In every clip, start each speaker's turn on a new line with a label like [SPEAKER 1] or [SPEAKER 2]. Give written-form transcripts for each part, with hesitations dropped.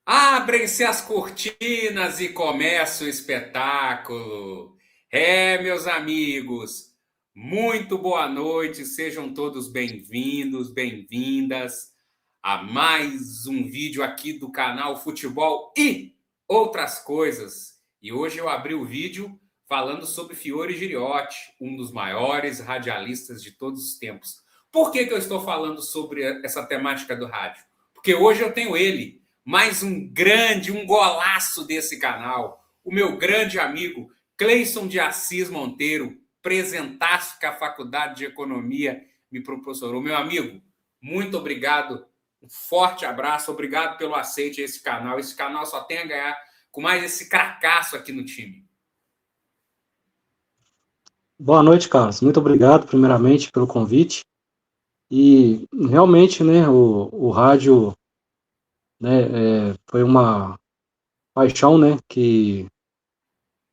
[SPEAKER 1] Abrem-se as cortinas e começa o espetáculo. Meus amigos, muito boa noite, sejam todos bem-vindos, bem-vindas a mais um vídeo aqui do canal Futebol e Outras Coisas. E hoje eu abri o vídeo falando sobre Fiore Giriotti, um dos maiores radialistas de todos os tempos. Por que eu estou falando sobre essa temática do rádio? Porque hoje eu tenho ele, mais um golaço desse canal, o meu grande amigo Cleison de Assis Monteiro, presentaço que a Faculdade de Economia me proporcionou. Meu amigo, muito obrigado, um forte abraço, obrigado pelo aceite a esse canal. Esse canal só tem a ganhar com mais esse cracaço aqui no time.
[SPEAKER 2] Boa noite, Carlos. Muito obrigado, primeiramente, pelo convite. E realmente, né, o rádio, né, foi uma paixão, né, que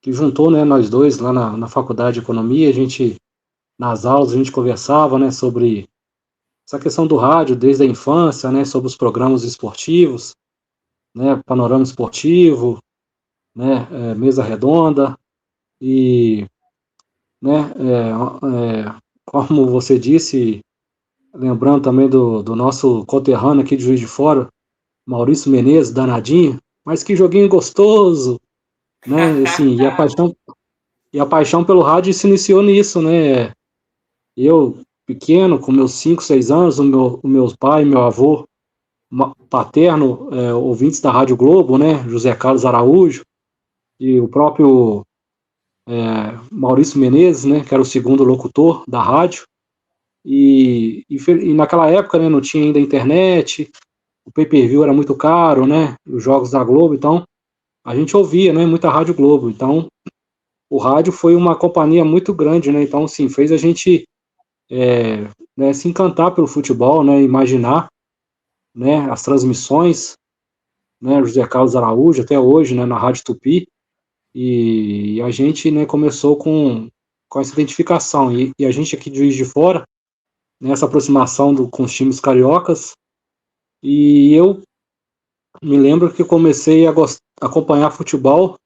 [SPEAKER 2] juntou, né, nós dois lá na Faculdade de Economia. A gente, nas aulas, a gente conversava, né, sobre essa questão do rádio desde a infância, né, sobre os programas esportivos, né, panorama esportivo, né, mesa redonda e, né, como você disse, lembrando também do nosso conterrâneo aqui de Juiz de Fora, Maurício Menezes, danadinho, mas que joguinho gostoso, né? Assim, e a paixão pelo rádio se iniciou nisso, né? Eu, pequeno, com meus 5, 6 anos, o meu pai, meu avô paterno, ouvintes da Rádio Globo, né? José Carlos Araújo, e o próprio Maurício Menezes, né? Que era o segundo locutor da rádio. E naquela época, né, não tinha ainda internet, o pay-per-view era muito caro, né? Os jogos da Globo, então a gente ouvia, né? Muita Rádio Globo. Então o rádio foi uma companhia muito grande, né? Então, sim, fez a gente né, se encantar pelo futebol, né? Imaginar, né? As transmissões, né? José Carlos Araújo até hoje, né? Na Rádio Tupi. E a gente, né? Começou com essa identificação. E a gente aqui de Juiz de Fora, nessa aproximação com os times cariocas. E eu me lembro que eu comecei a acompanhar futebol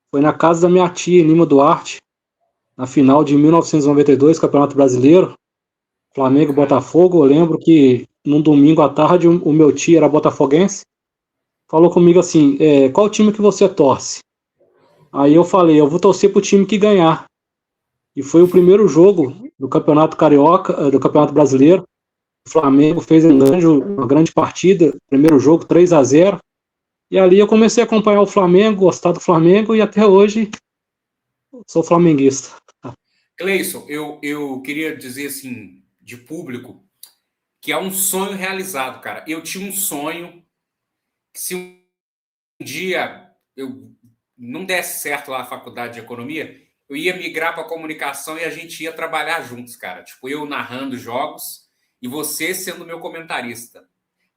[SPEAKER 2] foi na casa da minha tia, em Lima Duarte, na final de 1992, Campeonato Brasileiro, Flamengo e Botafogo. Eu lembro que num domingo à tarde o meu tio era botafoguense, falou comigo assim, qual time que você torce? Aí eu falei, eu vou torcer pro time que ganhar. E foi o primeiro jogo do Campeonato Carioca, do Campeonato Brasileiro. O Flamengo fez uma grande partida, primeiro jogo 3-0. E ali eu comecei a acompanhar o Flamengo, gostar do Flamengo e até hoje sou flamenguista.
[SPEAKER 1] Cleison, eu queria dizer assim, de público, que é um sonho realizado, cara. Eu tinha um sonho que se um dia eu não desse certo lá a faculdade de economia, eu ia migrar para comunicação e a gente ia trabalhar juntos, cara. Tipo, eu narrando jogos e você sendo meu comentarista.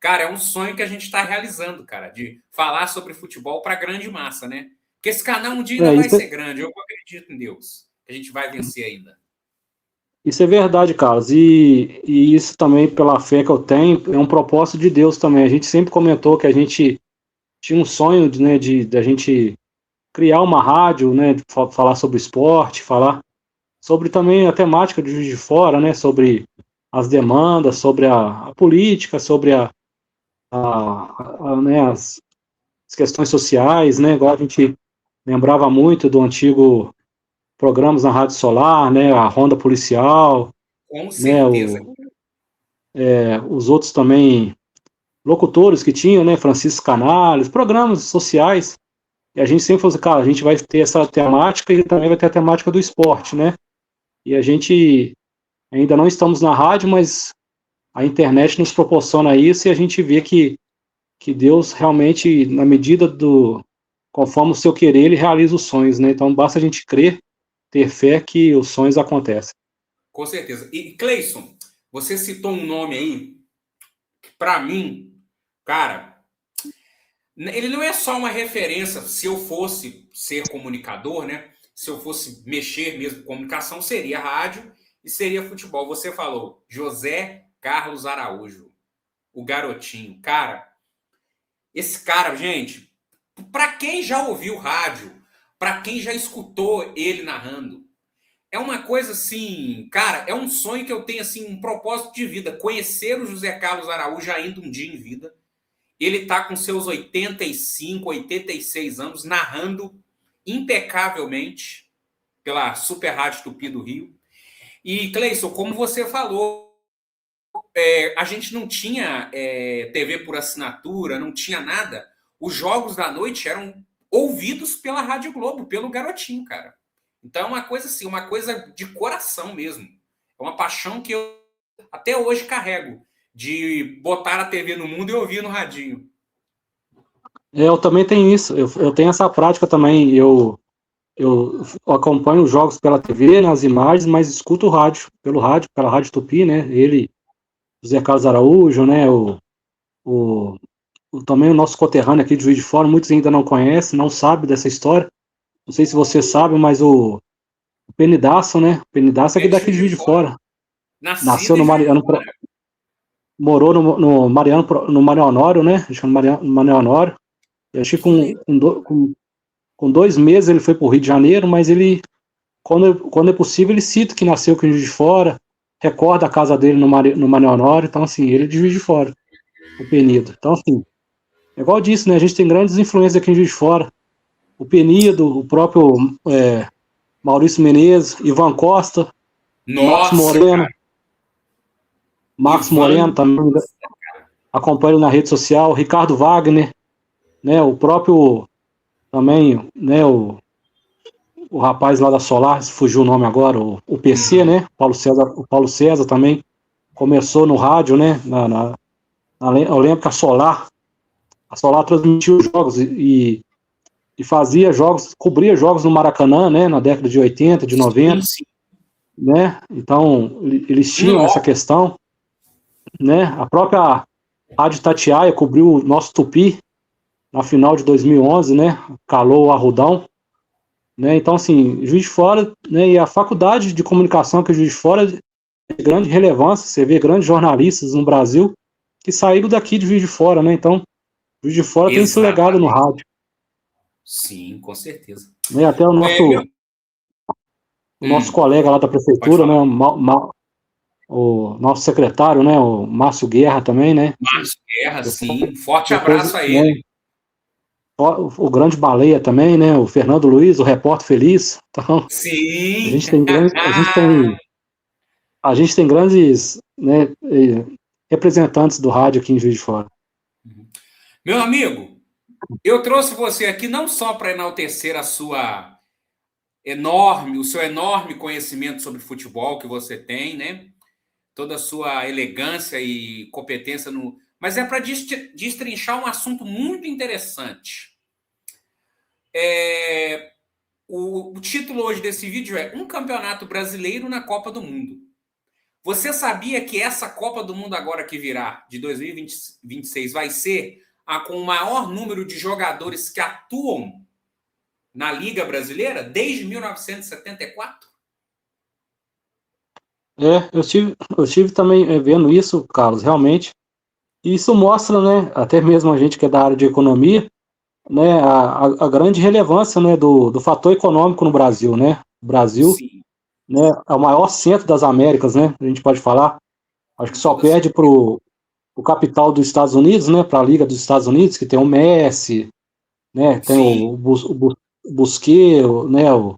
[SPEAKER 1] Cara, é um sonho que a gente está realizando, cara, de falar sobre futebol para a grande massa, né? Porque esse canal um dia ainda vai
[SPEAKER 2] Isso,
[SPEAKER 1] ser grande. Eu acredito em Deus, que a gente vai vencer ainda.
[SPEAKER 2] isso é verdade, Carlos. E isso também, pela fé que eu tenho, é um propósito de Deus também. A gente sempre comentou que a gente tinha um sonho de a gente criar uma rádio, né, de falar sobre esporte, falar sobre também a temática de Juiz de Fora, né, sobre as demandas, sobre a política, sobre né, as questões sociais, né, igual a gente lembrava muito do antigo programas na Rádio Solar, né, a Ronda Policial,
[SPEAKER 1] Com
[SPEAKER 2] né,
[SPEAKER 1] certeza.
[SPEAKER 2] os outros também locutores que tinham, né, Francisco Canales, programas sociais, e a gente sempre falou assim, cara, a gente vai ter essa temática e também vai ter a temática do esporte, né, e a gente ainda não estamos na rádio, mas a internet nos proporciona isso e a gente vê que Deus realmente, na medida conforme o seu querer, ele realiza os sonhos, né, então basta a gente crer, ter fé que os sonhos acontecem.
[SPEAKER 1] Com certeza. E, Cleison, você citou um nome aí que, para mim, cara, ele não é só uma referência. Se eu fosse ser comunicador, né? Se eu fosse mexer mesmo com comunicação, seria rádio e seria futebol. Você falou José Carlos Araújo, o garotinho. Cara, Esse cara, gente, para quem já ouviu rádio, para quem já escutou ele narrando, é uma coisa assim, cara, é um sonho que eu tenho assim, um propósito de vida, conhecer o José Carlos Araújo ainda um dia em vida. Ele tá com seus 85, 86 anos narrando impecavelmente pela Super Rádio Tupi do Rio. E Cleison, como você falou, a gente não tinha TV por assinatura, não tinha nada. Os jogos da noite eram ouvidos pela Rádio Globo, pelo garotinho, cara. Então é uma coisa assim, uma coisa de coração mesmo. É uma paixão que eu até hoje carrego, de botar a TV no mundo e ouvir no radinho.
[SPEAKER 2] Eu também tenho isso, eu tenho essa prática também. Eu acompanho os jogos pela TV, nas imagens, mas escuto o rádio, pela Rádio Tupi, né? Ele, José Carlos Araújo, né? O, também o nosso conterrâneo aqui de Juiz de Fora, muitos ainda não conhecem, não sabem dessa história. Não sei se você sabe, mas o Penidaço, né? O Penidaço é
[SPEAKER 1] É
[SPEAKER 2] aqui
[SPEAKER 1] de
[SPEAKER 2] daqui
[SPEAKER 1] Juiz
[SPEAKER 2] de
[SPEAKER 1] de
[SPEAKER 2] Juiz de
[SPEAKER 1] Fora.
[SPEAKER 2] Fora.
[SPEAKER 1] Nascido
[SPEAKER 2] Nasceu
[SPEAKER 1] em
[SPEAKER 2] no
[SPEAKER 1] Juiz de
[SPEAKER 2] Mariano,
[SPEAKER 1] Fora.
[SPEAKER 2] morou no Mário Honório, né? Acho que no Mário Honório. Eu acho que com 2 meses ele foi para o Rio de Janeiro, mas ele, quando é possível, ele cita que nasceu aqui em Juiz de Fora, recorda a casa dele no Mário Honório, então assim, ele é de Juiz de Fora, o Penido. Então assim, é igual disso, né? A gente tem grandes influências aqui em Juiz de Fora. O Penido, o próprio Maurício Menezes, Ivan Costa, Marcos
[SPEAKER 1] Nossa,
[SPEAKER 2] Moreno,
[SPEAKER 1] cara.
[SPEAKER 2] Marcos Moreno
[SPEAKER 1] Ivan.
[SPEAKER 2] também acompanha ele na rede social, Ricardo Wagner, né? O próprio também, né? O rapaz lá da Solar, fugiu o nome agora, o PC, né? O Paulo César também começou no rádio, né? Eu lembro que a Solar transmitia os jogos e fazia jogos, cobria jogos no Maracanã, né? Na década de 80, de
[SPEAKER 1] Sim,
[SPEAKER 2] 90,
[SPEAKER 1] sim.
[SPEAKER 2] né? Então, eles tinham essa
[SPEAKER 1] Logo.
[SPEAKER 2] questão, né? A própria Rádio Itatiaia cobriu o nosso Tupi na final de 2011, né? Calou o Arrudão, né? Então, assim, Juiz de Fora, né? E a faculdade de comunicação que é Juiz de Fora de grande relevância, você vê grandes jornalistas no Brasil que saíram daqui de Juiz de Fora, né? Então, Juiz de Fora tem esse legado no
[SPEAKER 1] Exatamente.
[SPEAKER 2] rádio.
[SPEAKER 1] Sim, com certeza.
[SPEAKER 2] Né? Até
[SPEAKER 1] Meu...
[SPEAKER 2] o nosso colega lá da
[SPEAKER 1] Pode
[SPEAKER 2] prefeitura, né?
[SPEAKER 1] falar.
[SPEAKER 2] O nosso secretário, né? O Márcio Guerra também, né?
[SPEAKER 1] Márcio Guerra, sim. Forte
[SPEAKER 2] Depois,
[SPEAKER 1] abraço a
[SPEAKER 2] né?
[SPEAKER 1] ele.
[SPEAKER 2] O grande Baleia também, né? O Fernando Luiz, o repórter feliz. Então, a
[SPEAKER 1] Sim.
[SPEAKER 2] gente tem grandes, a gente tem grandes, né, representantes do rádio aqui em Juiz de Fora.
[SPEAKER 1] Meu amigo, eu trouxe você aqui não só para enaltecer o seu enorme conhecimento sobre futebol que você tem, né? Toda a sua elegância e competência no, mas é para destrinchar um assunto muito interessante. O título hoje desse vídeo é Um Campeonato Brasileiro na Copa do Mundo. Você sabia que essa Copa do Mundo agora que virá, de 2026, vai ser a com o maior número de jogadores que atuam na Liga Brasileira desde 1974?
[SPEAKER 2] Eu estive também vendo isso, Carlos, realmente. E isso mostra, né, até mesmo a gente que é da área de economia, né, a grande relevância, né, do fator econômico no Brasil, né? O Brasil,
[SPEAKER 1] Sim,
[SPEAKER 2] né, é o maior centro das Américas, né? A gente pode falar. Acho que
[SPEAKER 1] com
[SPEAKER 2] só
[SPEAKER 1] toda
[SPEAKER 2] perde para o capital dos Estados Unidos, né? Para a Liga dos Estados Unidos, que tem o Messi, né? Tem
[SPEAKER 1] sim,
[SPEAKER 2] o Busquets, né? O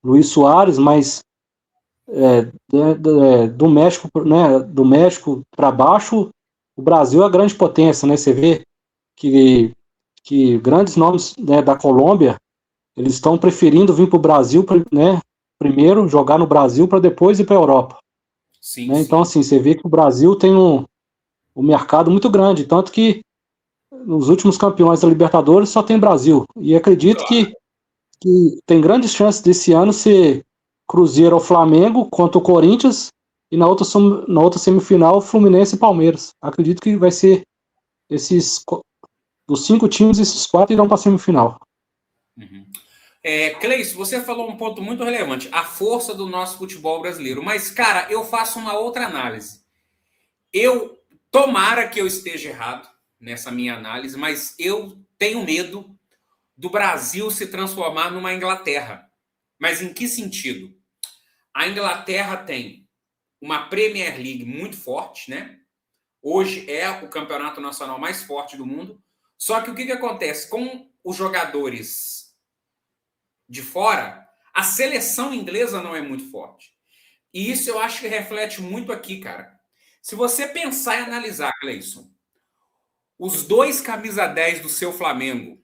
[SPEAKER 2] Luiz Soares, mas do México, né? Do México para baixo, o Brasil é a grande potência, né? Você vê que, que grandes nomes, né, da Colômbia eles estão preferindo vir para o Brasil, né? Primeiro jogar no Brasil para depois ir para a Europa,
[SPEAKER 1] sim,
[SPEAKER 2] né? Então
[SPEAKER 1] sim.
[SPEAKER 2] assim, você vê que o Brasil tem um mercado muito grande, tanto que nos últimos campeões da Libertadores só tem Brasil. E acredito
[SPEAKER 1] Claro.
[SPEAKER 2] que tem grandes chances desse ano ser Cruzeiro ou Flamengo contra o Corinthians e na outra semifinal Fluminense e Palmeiras. Acredito que vai ser esses dos 5 times, esses 4 irão para a semifinal.
[SPEAKER 1] Uhum. Cleiton, você falou um ponto muito relevante, a força do nosso futebol brasileiro. Mas, cara, eu faço uma outra análise. Tomara que eu esteja errado, nessa minha análise, mas eu tenho medo do Brasil se transformar numa Inglaterra. Mas em que sentido? A Inglaterra tem uma Premier League muito forte, né? Hoje é o campeonato nacional mais forte do mundo. Só que o que acontece? Com os jogadores de fora, a seleção inglesa não é muito forte. E isso eu acho que reflete muito aqui, cara. Se você pensar e analisar, Cleison, os dois camisa 10 do seu Flamengo,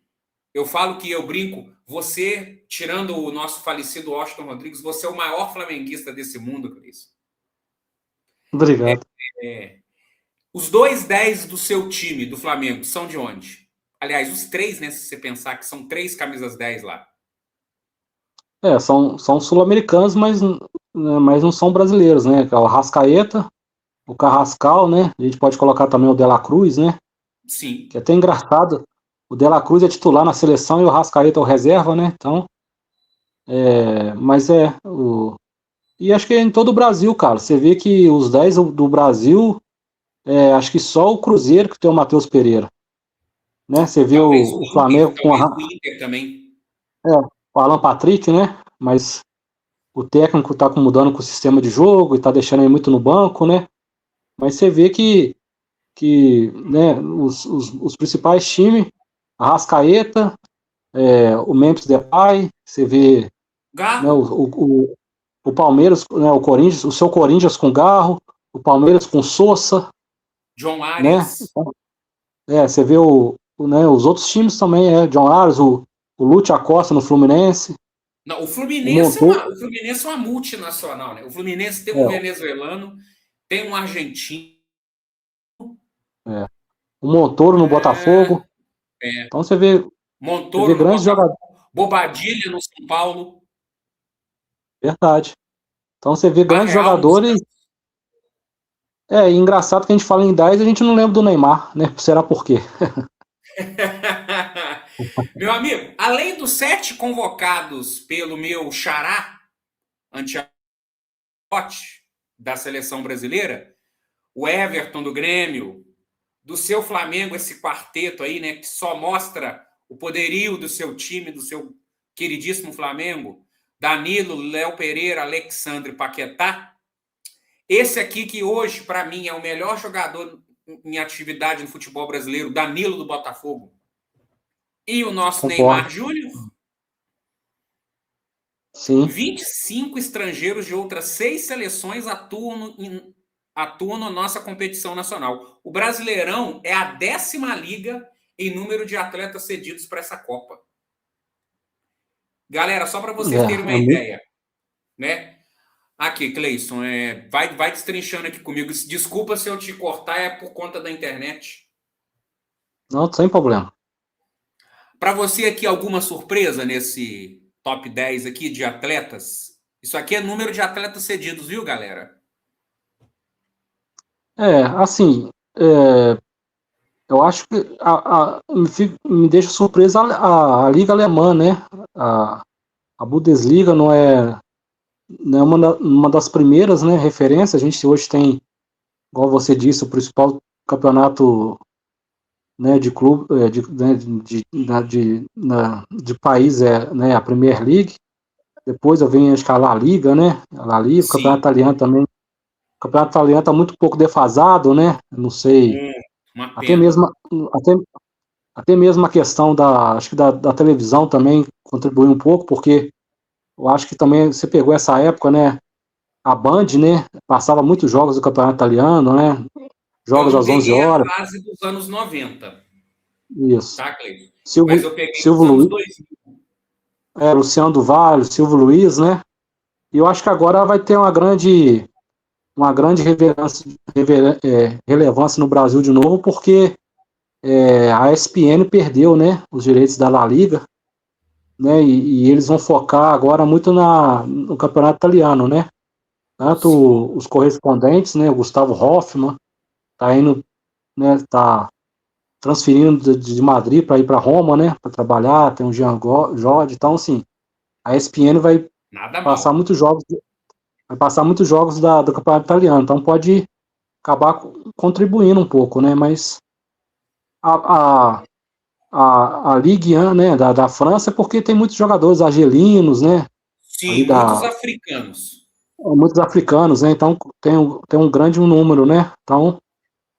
[SPEAKER 1] eu falo que eu brinco, você, tirando o nosso falecido Washington Rodrigues, você é o maior flamenguista desse mundo, Cleison.
[SPEAKER 2] Obrigado.
[SPEAKER 1] Os dois 10 do seu time, do Flamengo, são de onde? Aliás, os três, né? Se você pensar que são três camisas 10 lá.
[SPEAKER 2] São sul-americanos, mas não são brasileiros, né? O Arrascaeta, o Carrascal, né? A gente pode colocar também o De La Cruz, né?
[SPEAKER 1] Sim.
[SPEAKER 2] Que é até engraçado. O De La Cruz é titular na seleção e o Arrascaeta é o reserva, né? Então, e acho que é em todo o Brasil, cara. Você vê que os 10 do Brasil, acho que só o Cruzeiro que tem o Matheus Pereira. Né? Você vê o Flamengo com
[SPEAKER 1] o Inter também.
[SPEAKER 2] O Alan Patrick, né? Mas o técnico tá mudando com o sistema de jogo e tá deixando ele muito no banco, né? Mas você vê que né, os principais times, Arrascaeta, o Memphis Depay, você vê né, o Palmeiras, né, o Corinthians, o seu Corinthians com Garro, o Palmeiras com Sousa,
[SPEAKER 1] John Arias.
[SPEAKER 2] Né? Você vê né, os outros times também, John Arias, o Lúcio Acosta no Fluminense.
[SPEAKER 1] Não, o Fluminense é uma multinacional, né? O Fluminense tem um venezuelano, tem um argentino.
[SPEAKER 2] O Montoro no Botafogo. Então você vê,
[SPEAKER 1] Montoro
[SPEAKER 2] grandes jogadores.
[SPEAKER 1] Bobadilha no São Paulo.
[SPEAKER 2] Verdade. Então você vê grandes jogadores. Engraçado que a gente fala em 10 e a gente não lembra do Neymar, né? Será por quê?
[SPEAKER 1] Meu amigo, além dos 7 convocados pelo meu xará Ancelotti da seleção brasileira, o Everton do Grêmio, do seu Flamengo, esse quarteto aí, né, que só mostra o poderio do seu time, do seu queridíssimo Flamengo, Danilo, Léo Pereira, Alexandre Paquetá. Esse aqui que hoje, para mim, é o melhor jogador em atividade no futebol brasileiro, Danilo do Botafogo. E o nosso Neymar Júnior.
[SPEAKER 2] Sim.
[SPEAKER 1] 25 estrangeiros de outras 6 seleções atuam na nossa competição nacional. O Brasileirão é a 10ª liga em número de atletas cedidos para essa Copa. Galera, só para vocês terem uma ideia, né? Aqui, Cleison, vai destrinchando aqui comigo. Desculpa se eu te cortar, é por conta da internet.
[SPEAKER 2] Não, sem problema.
[SPEAKER 1] Para você aqui, alguma surpresa nesse top 10 aqui de atletas? Isso aqui é número de atletas cedidos, viu, galera?
[SPEAKER 2] Assim, eu acho que me deixa surpresa a Liga Alemã, né? A Bundesliga não é uma das primeiras, né, referências. A gente hoje tem, igual você disse, o principal campeonato, né, de clube, de país né, a Premier League. Depois eu venho, acho que a La Liga, né? A La Liga, o campeonato italiano também. O campeonato italiano está muito pouco defasado, né? Não sei. Até mesmo a questão acho que da televisão também contribuiu um pouco, porque eu acho que também você pegou essa época, né? A Band, né? Passava muitos jogos do campeonato italiano, né? Jogos às 11 horas.
[SPEAKER 1] A fase dos anos 90.
[SPEAKER 2] Isso.
[SPEAKER 1] Tá, Cleiton?
[SPEAKER 2] Mas eu peguei Silvio Luiz. 2000. Luciano do Vale, Silvio Luiz, né? E eu acho que agora vai ter uma grande relevância no Brasil de novo, porque a ESPN perdeu, né, os direitos da La Liga, né, e eles vão focar agora muito no campeonato italiano, né? Tanto os correspondentes, né, o Gustavo Hoffmann tá indo, né, tá transferindo de Madrid para ir para Roma, né, para trabalhar, tem o Jean Jorge, então assim, a ESPN vai passar muitos jogos do campeonato italiano, então pode acabar contribuindo um pouco, né, mas a, a Ligue 1, né, da França, é porque tem muitos jogadores argelinos, né, ali
[SPEAKER 1] Sim, muitos africanos.
[SPEAKER 2] muitos africanos, né, então tem um grande número, né, então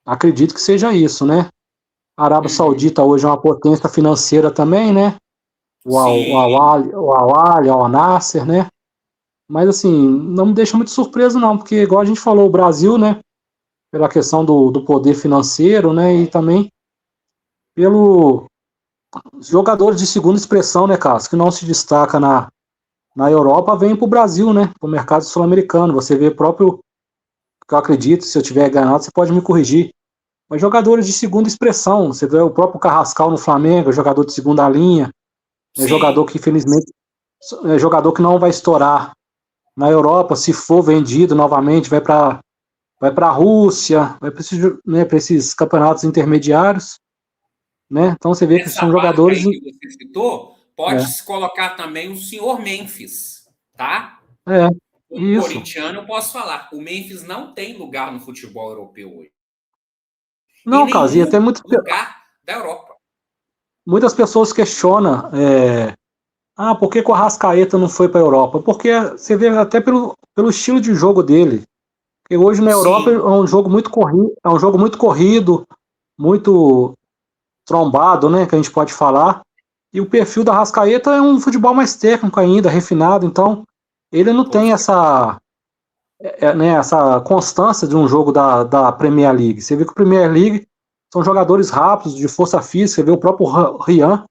[SPEAKER 2] acredito que seja isso, né. A Arábia
[SPEAKER 1] Uhum.
[SPEAKER 2] Saudita hoje é uma potência financeira também, né,
[SPEAKER 1] Sim,
[SPEAKER 2] O Al-Ahly, o Al-Nassr, né, mas assim, não me deixa muito surpreso não, porque igual a gente falou, o Brasil, né, pela questão do poder financeiro, né, e também pelo jogadores de segunda expressão, né, Carlos, que não se destaca na Europa, vem para o Brasil, né, para o mercado sul-americano. Você vê próprio, que eu acredito, se eu tiver ganhado, você pode me corrigir, mas jogadores de segunda expressão, você vê o próprio Carrascal no Flamengo, jogador de segunda linha, é jogador
[SPEAKER 1] sim.
[SPEAKER 2] que infelizmente é jogador que não vai estourar na Europa, se for vendido novamente, vai para a Rússia, vai para esses campeonatos intermediários, né? Então você vê que
[SPEAKER 1] Nessa
[SPEAKER 2] são
[SPEAKER 1] barca
[SPEAKER 2] jogadores.
[SPEAKER 1] aí que você citou,
[SPEAKER 2] É,
[SPEAKER 1] pode-se colocar também o senhor Memphis, tá?
[SPEAKER 2] é,
[SPEAKER 1] Como
[SPEAKER 2] isso.
[SPEAKER 1] corintiano, eu posso falar, o Memphis não tem lugar no futebol europeu hoje. Em
[SPEAKER 2] Não, Carlos, e até
[SPEAKER 1] nenhum lugar da Europa.
[SPEAKER 2] muitas pessoas questionam, por que o Arrascaeta não foi para a Europa? Porque você vê até pelo estilo de jogo dele. Porque hoje na Europa é
[SPEAKER 1] Sim,
[SPEAKER 2] um jogo muito corrido, muito trombado, né, que a gente pode falar. E o perfil da Arrascaeta é um futebol mais técnico ainda, refinado, então ele não
[SPEAKER 1] com
[SPEAKER 2] tem
[SPEAKER 1] certeza.
[SPEAKER 2] essa constância de um jogo da Premier League. Você vê que o Premier League são jogadores rápidos, de força física, você vê o próprio Rian,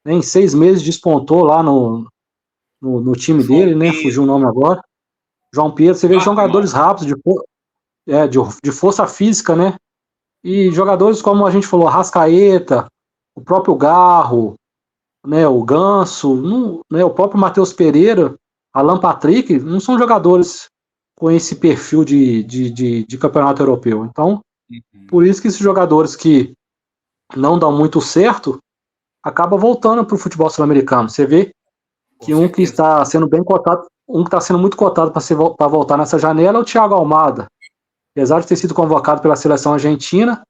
[SPEAKER 2] né, em 6 meses despontou lá no time
[SPEAKER 1] João
[SPEAKER 2] dele, né? Fugiu o
[SPEAKER 1] Pedro,
[SPEAKER 2] nome agora. João Pedro, você vê
[SPEAKER 1] Jorge
[SPEAKER 2] jogadores
[SPEAKER 1] Malta.
[SPEAKER 2] rápidos, de força física, né? E jogadores como a gente falou, Rascaeta, o próprio Garro, né? O Ganso, né, o próprio Matheus Pereira, Alan Patrick, não são jogadores com esse perfil de campeonato europeu. Então,
[SPEAKER 1] Uhum.
[SPEAKER 2] por isso que esses jogadores que não dão muito certo acabam voltando para o futebol sul-americano. Você vê
[SPEAKER 1] Com
[SPEAKER 2] que um que
[SPEAKER 1] certeza.
[SPEAKER 2] está sendo bem cotado, um que está sendo muito cotado para voltar nessa janela é o Thiago Almada. Apesar de ter sido convocado pela seleção argentina,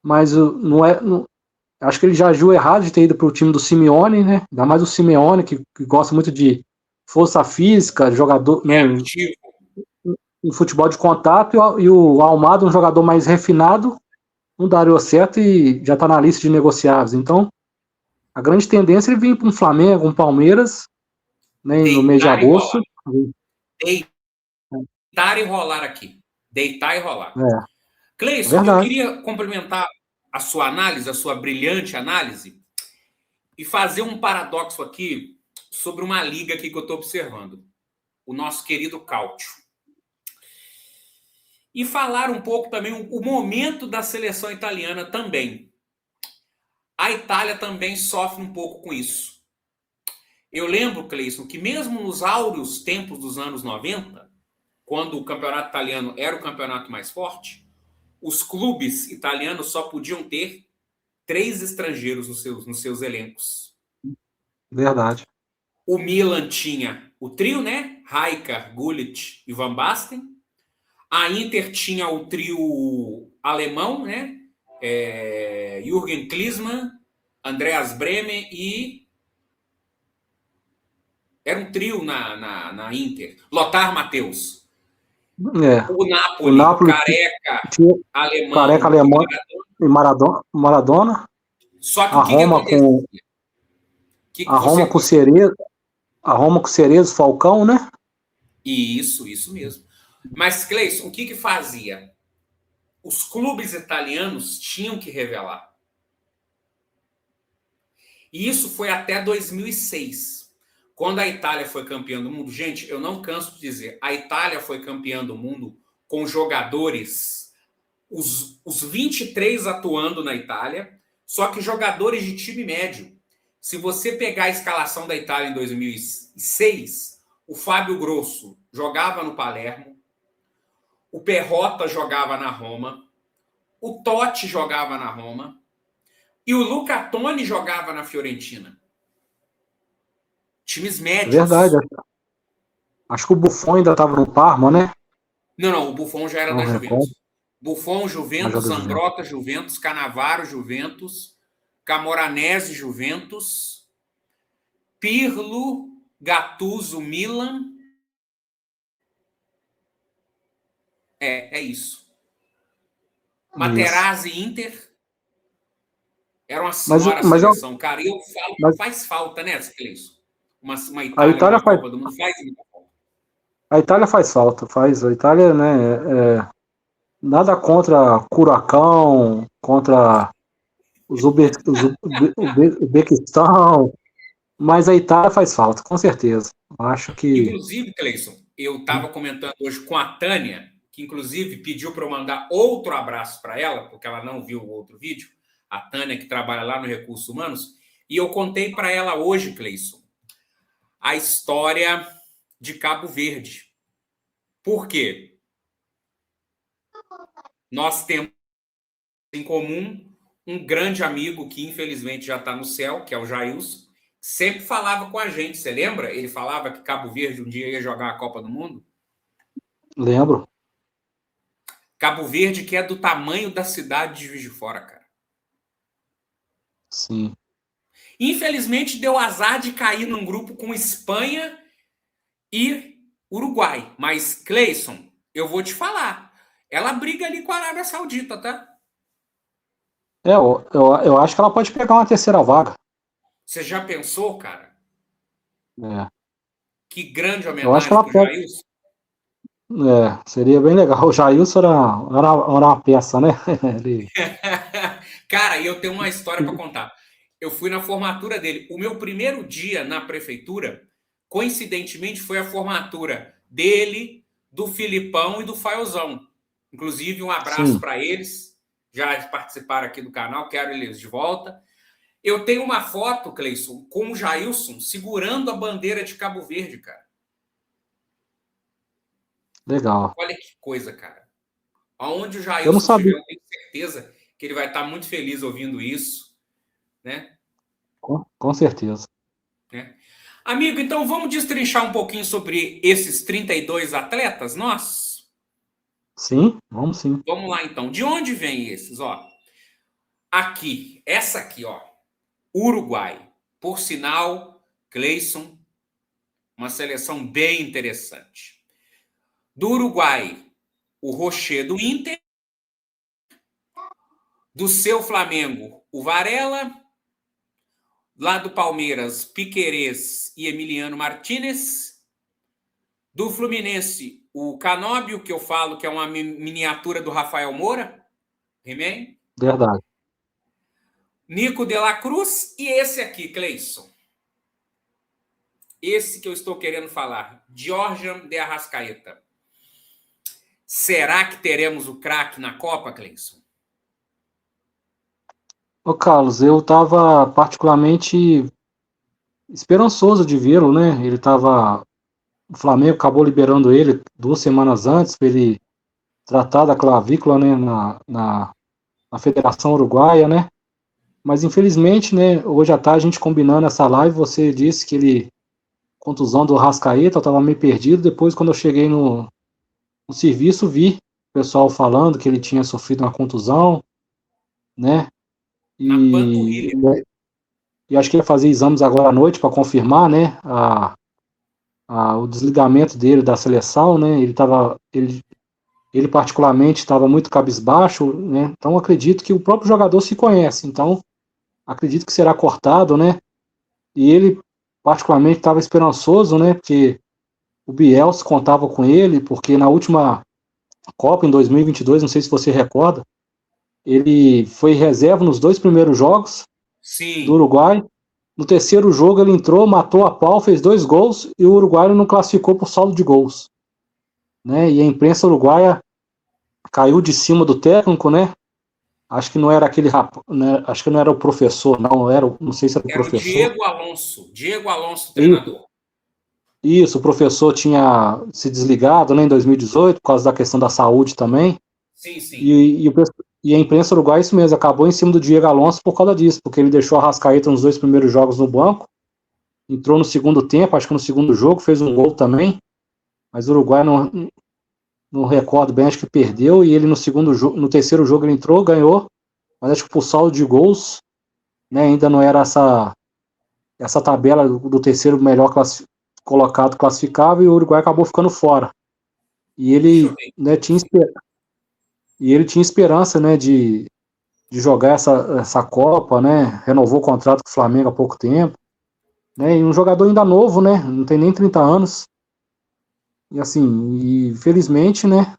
[SPEAKER 2] mas não é. Não, acho que ele já agiu errado de ter ido para o time do Simeone, né? Ainda mais o Simeone, que gosta muito de força física, jogador, né?
[SPEAKER 1] Reativo.
[SPEAKER 2] Em futebol de contato, e o Almada, um jogador mais refinado, não daria certo e já está na lista de negociados. Então, a grande tendência é ele vir para um Flamengo, um Palmeiras, né, no mês de
[SPEAKER 1] Deitar e
[SPEAKER 2] agosto.
[SPEAKER 1] rolar. Deitar e rolar aqui. Deitar e rolar.
[SPEAKER 2] É
[SPEAKER 1] Cleison, eu
[SPEAKER 2] verdade.
[SPEAKER 1] queria complementar a sua análise, a sua brilhante análise, e fazer um paradoxo aqui sobre uma liga aqui que eu estou observando. O nosso querido Cáutio. E falar um pouco também o momento da seleção italiana também. A Itália também sofre um pouco com isso. Eu lembro, Cleison, que mesmo nos áureos tempos dos anos 90, quando o campeonato italiano era o campeonato mais forte, os clubes italianos só podiam ter 3 estrangeiros nos seus elencos.
[SPEAKER 2] Verdade.
[SPEAKER 1] O Milan tinha o trio, né? Rijkaard, Gullit e Van Basten. A Inter tinha o trio alemão, né? Jürgen Klinsmann, Andreas Bremer e... Era um trio na Inter. Lothar Matthäus.
[SPEAKER 2] É.
[SPEAKER 1] O
[SPEAKER 2] O
[SPEAKER 1] Napoli,
[SPEAKER 2] Napoli
[SPEAKER 1] Careca,
[SPEAKER 2] tinha Careca
[SPEAKER 1] Alemão e
[SPEAKER 2] Alemão
[SPEAKER 1] Maradona.
[SPEAKER 2] e Maradona.
[SPEAKER 1] Só que
[SPEAKER 2] A
[SPEAKER 1] o que
[SPEAKER 2] Roma
[SPEAKER 1] acontecia?
[SPEAKER 2] com
[SPEAKER 1] O que
[SPEAKER 2] a Roma
[SPEAKER 1] você,
[SPEAKER 2] com
[SPEAKER 1] você...
[SPEAKER 2] Cerezo, a Roma com Cerezo, Falcão, né?
[SPEAKER 1] Isso mesmo. Mas, Cleison, o que fazia? Os clubes italianos tinham que revelar. E isso foi até 2006, quando a Itália foi campeã do mundo. Gente, eu não canso de dizer, a Itália foi campeã do mundo com jogadores, os 23 atuando na Itália, só que jogadores de time médio. Se você pegar a escalação da Itália em 2006, o Fábio Grosso jogava no Palermo, o Perrotta jogava na Roma, o Totti jogava na Roma e o Luca Toni jogava na Fiorentina. Times
[SPEAKER 2] Verdade.
[SPEAKER 1] médios.
[SPEAKER 2] Acho que o Buffon ainda estava no Parma, né?
[SPEAKER 1] Não, o Buffon já era
[SPEAKER 2] Não
[SPEAKER 1] da
[SPEAKER 2] recordo.
[SPEAKER 1] Juventus. Buffon,
[SPEAKER 2] Mas já
[SPEAKER 1] Juventus,
[SPEAKER 2] do Juventus.
[SPEAKER 1] Zambrotta, Juventus, Cannavaro, Juventus, Camoranesi, Juventus, Pirlo, Gattuso, Milan. É isso. Materazzi, Inter. Era uma senhora seleção, cara. E eu falo, mas faz falta, né, Cleison? Uma Itália na Copa do Mundo faz muita falta.
[SPEAKER 2] A Itália faz falta, faz. A Itália, né, nada contra Curacão, contra os Uzbequistão, mas a Itália faz falta, com certeza. Acho que...
[SPEAKER 1] Inclusive, Cleison, eu estava comentando hoje com a Tânia, que inclusive pediu para eu mandar outro abraço para ela, porque ela não viu o outro vídeo, a Tânia, que trabalha lá no Recursos Humanos, e eu contei para ela hoje, Cleison, a história de Cabo Verde. Por quê? Nós temos em comum um grande amigo que infelizmente já está no céu, que é o Jailson, sempre falava com a gente, você lembra? Ele falava que Cabo Verde um dia ia jogar a Copa do Mundo?
[SPEAKER 2] Lembro.
[SPEAKER 1] Cabo Verde, que é do tamanho da cidade de Juiz de Fora, cara.
[SPEAKER 2] Sim.
[SPEAKER 1] Infelizmente, deu azar de cair num grupo com Espanha e Uruguai. Mas, Cleison, eu vou te falar. Ela briga ali com a Arábia Saudita, tá?
[SPEAKER 2] Eu acho que ela pode pegar uma terceira vaga.
[SPEAKER 1] Você já pensou, cara? Que grande
[SPEAKER 2] Eu
[SPEAKER 1] homenagem
[SPEAKER 2] acho que ela
[SPEAKER 1] pro Jailson.
[SPEAKER 2] Seria bem legal. O Jailson era uma peça, né? Ele...
[SPEAKER 1] Cara, e eu tenho uma história para contar. Eu fui na formatura dele. O meu primeiro dia na prefeitura, coincidentemente, foi a formatura dele, do Filipão e do Faelzão. Inclusive, um abraço para eles. Já participaram aqui do canal, quero eles de volta. Eu tenho uma foto, Cleison, com o Jailson segurando a bandeira de Cabo Verde, cara.
[SPEAKER 2] Legal.
[SPEAKER 1] Olha que coisa, cara. Aonde o Jailson estiver, eu tenho certeza que ele vai estar muito feliz ouvindo isso, né?
[SPEAKER 2] Com certeza.
[SPEAKER 1] Amigo, então vamos destrinchar um pouquinho sobre esses 32 atletas, nós?
[SPEAKER 2] Sim, vamos sim.
[SPEAKER 1] Vamos lá, então. De onde vêm esses, ó? Aqui, essa aqui, ó. Uruguai. Por sinal, Cleison, uma seleção bem interessante. Do Uruguai, o Rocher do Inter. Do seu Flamengo, o Varela. Lá do Palmeiras, Piquerez e Emiliano Martínez. Do Fluminense, o Canóbio, que eu falo que é uma miniatura do Rafael Moura. He-Man.
[SPEAKER 2] Verdade.
[SPEAKER 1] Nico de la Cruz e esse aqui, Cleison. Esse que eu estou querendo falar. Georgian de Arrascaeta. Será que teremos o craque na Copa, Cleison?
[SPEAKER 2] Ô, Carlos, eu estava particularmente esperançoso de vê-lo, né? O Flamengo acabou liberando ele 2 semanas antes para ele tratar da clavícula, né, na Federação Uruguaia, né? Mas infelizmente, né, hoje à tarde a gente combinando essa live, você disse que contusão do Arrascaeta, eu estava meio perdido. Depois, quando eu cheguei no serviço, vi o pessoal falando que ele tinha sofrido uma contusão, né?
[SPEAKER 1] Na panturrilha.
[SPEAKER 2] E acho que ia fazer exames agora à noite para confirmar, né, o desligamento dele da seleção, né? Ele particularmente estava muito cabisbaixo, né? Então acredito que o próprio jogador se conhece, então acredito que será cortado, né? E ele particularmente estava esperançoso, né? Porque o Bielsa contava com ele, porque na última Copa, em 2022, não sei se você recorda, ele foi reserva nos 2 primeiros jogos do Uruguai. No terceiro jogo ele entrou, matou a pau, fez 2 gols e o Uruguai não classificou por saldo de gols, né? E a imprensa uruguaia caiu de cima do técnico, né? Acho que não era aquele rapaz, né? Acho que não era o professor, não sei se era o professor.
[SPEAKER 1] Diego Alonso, treinador.
[SPEAKER 2] Isso, o professor tinha se desligado, né, em 2018, por causa da questão da saúde também.
[SPEAKER 1] Sim.
[SPEAKER 2] E a imprensa uruguaia, isso mesmo, acabou em cima do Diego Alonso por causa disso, porque ele deixou a Arrascaeta nos 2 primeiros jogos no banco, entrou no segundo tempo, acho que no segundo jogo, fez um gol também, mas o Uruguai não recordo bem, acho que perdeu, e ele no terceiro jogo ele entrou, ganhou, mas acho que por saldo de gols né? Ainda não era essa tabela do terceiro melhor colocado classificável, e o Uruguai acabou ficando fora. E
[SPEAKER 1] Deixa eu
[SPEAKER 2] ele,
[SPEAKER 1] ver.
[SPEAKER 2] né, tinha esperança, né, de jogar essa Copa, né? Renovou o contrato com o Flamengo há pouco tempo, né? E um jogador ainda novo, né? Não tem nem 30 anos. E assim, e felizmente, né?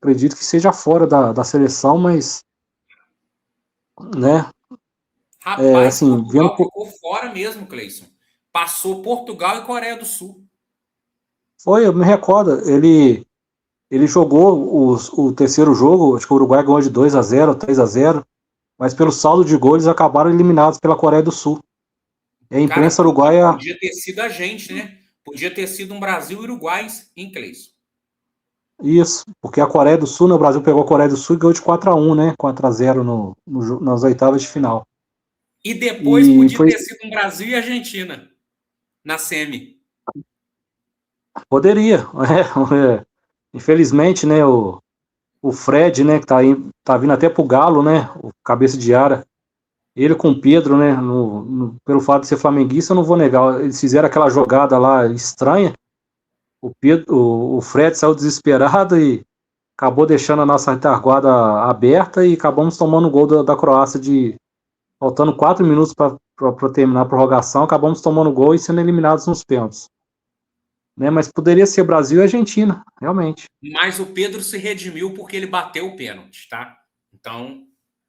[SPEAKER 2] Acredito que seja fora da seleção, mas, né?
[SPEAKER 1] Rapaz,
[SPEAKER 2] Assim, vendo.
[SPEAKER 1] Portugal ficou fora mesmo, Cleison. Passou Portugal e Coreia do Sul.
[SPEAKER 2] Foi, eu me recordo, ele jogou o terceiro jogo, acho que o Uruguai ganhou de 2-0, 3-0, mas pelo saldo de gols eles acabaram eliminados pela Coreia do Sul. E a
[SPEAKER 1] Cara,
[SPEAKER 2] imprensa uruguaia.
[SPEAKER 1] podia ter sido a gente, né? Podia ter sido um Brasil e Uruguai em Cleison.
[SPEAKER 2] Isso, porque a Coreia do Sul, né, o Brasil pegou a Coreia do Sul e ganhou de 4-1, né? 4-0 nas oitavas de final.
[SPEAKER 1] E depois
[SPEAKER 2] E
[SPEAKER 1] podia
[SPEAKER 2] foi.
[SPEAKER 1] ter sido um Brasil e Argentina na semi.
[SPEAKER 2] Poderia, infelizmente, né? O Fred, né, que tá vindo até pro Galo, né? O cabeça de área. Ele com o Pedro, né? Pelo fato de ser flamenguista, eu não vou negar. Eles fizeram aquela jogada lá estranha. O Fred saiu desesperado e acabou deixando a nossa retaguarda aberta e acabamos tomando o gol da Croácia faltando 4 minutos para terminar a prorrogação, acabamos tomando o gol e sendo eliminados nos pênaltis. Né? Mas poderia ser Brasil e Argentina, realmente.
[SPEAKER 1] Mas o Pedro se redimiu porque ele bateu o pênalti, tá? Então,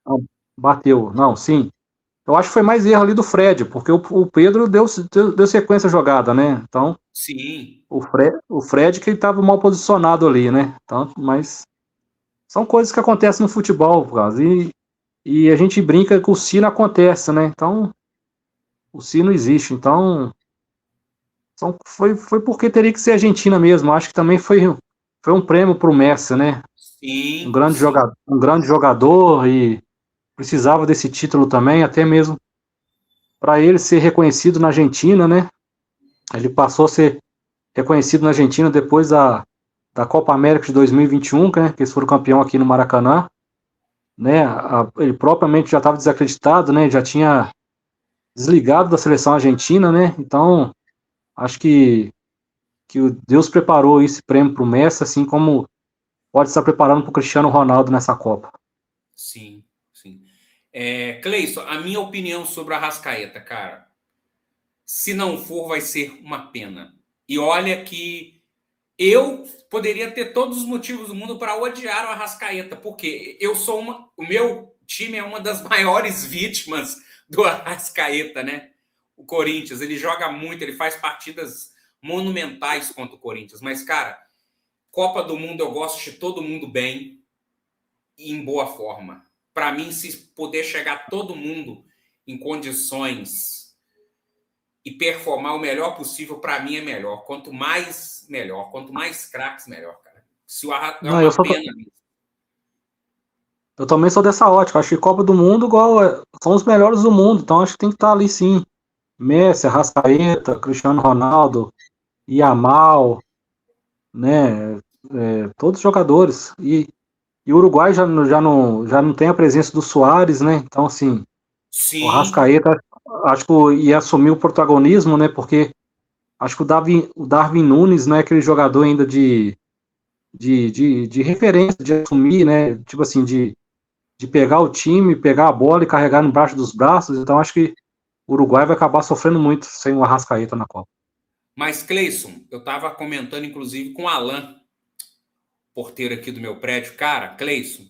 [SPEAKER 2] Não, bateu, não, sim. Eu acho que foi mais erro ali do Fred, porque o Pedro deu sequência à jogada, né? Então,
[SPEAKER 1] sim.
[SPEAKER 2] o Fred que ele estava mal posicionado ali, né? Então, mas são coisas que acontecem no futebol, cara, e a gente brinca que o si não acontece, né? Então, o si não existe. Então, foi porque teria que ser Argentina mesmo. Acho que também foi um prêmio para o Messi, né?
[SPEAKER 1] Sim, sim.
[SPEAKER 2] Um grande jogador e precisava desse título também, até mesmo para ele ser reconhecido na Argentina, né? Ele passou a ser reconhecido na Argentina depois da Copa América de 2021, né? Que eles foram campeão aqui no Maracanã, né? Ele propriamente já estava desacreditado, né? Já tinha desligado da seleção argentina, né? Então, acho que o Deus preparou esse prêmio para o Messi, assim como pode estar preparando para o Cristiano Ronaldo nessa Copa.
[SPEAKER 1] Sim, sim. Cleison, a minha opinião sobre a Arrascaeta, cara. Se não for, vai ser uma pena. E olha que eu poderia ter todos os motivos do mundo para odiar o Arrascaeta, porque o meu time é uma das maiores vítimas do Arrascaeta, né? O Corinthians, ele joga muito, ele faz partidas monumentais contra o Corinthians, mas cara, Copa do Mundo eu gosto de todo mundo bem e em boa forma. Para mim, se poder chegar todo mundo em condições e performar o melhor possível, para mim é melhor. Quanto mais, melhor. Quanto mais craques, melhor, cara. É
[SPEAKER 2] Não,
[SPEAKER 1] uma pena mesmo.
[SPEAKER 2] eu também sou dessa ótica. Acho que Copa do Mundo são os melhores do mundo, então acho que tem que estar ali sim. Messi, Arrascaeta, Cristiano Ronaldo, Yamal, né? Todos os jogadores. E o Uruguai já não tem a presença do Suárez, né? Então, assim, o
[SPEAKER 1] Sim,
[SPEAKER 2] Arrascaeta acho que ia assumir o protagonismo, né? Porque acho que o Darwin Nunes não é aquele jogador ainda de referência, de assumir, né? Tipo assim, de pegar o time, pegar a bola e carregar embaixo dos braços. Então, acho que o Uruguai vai acabar sofrendo muito sem o Arrascaeta na Copa.
[SPEAKER 1] mas Cleison, eu estava comentando inclusive com o Alan, porteiro aqui do meu prédio. Cara, Cleison,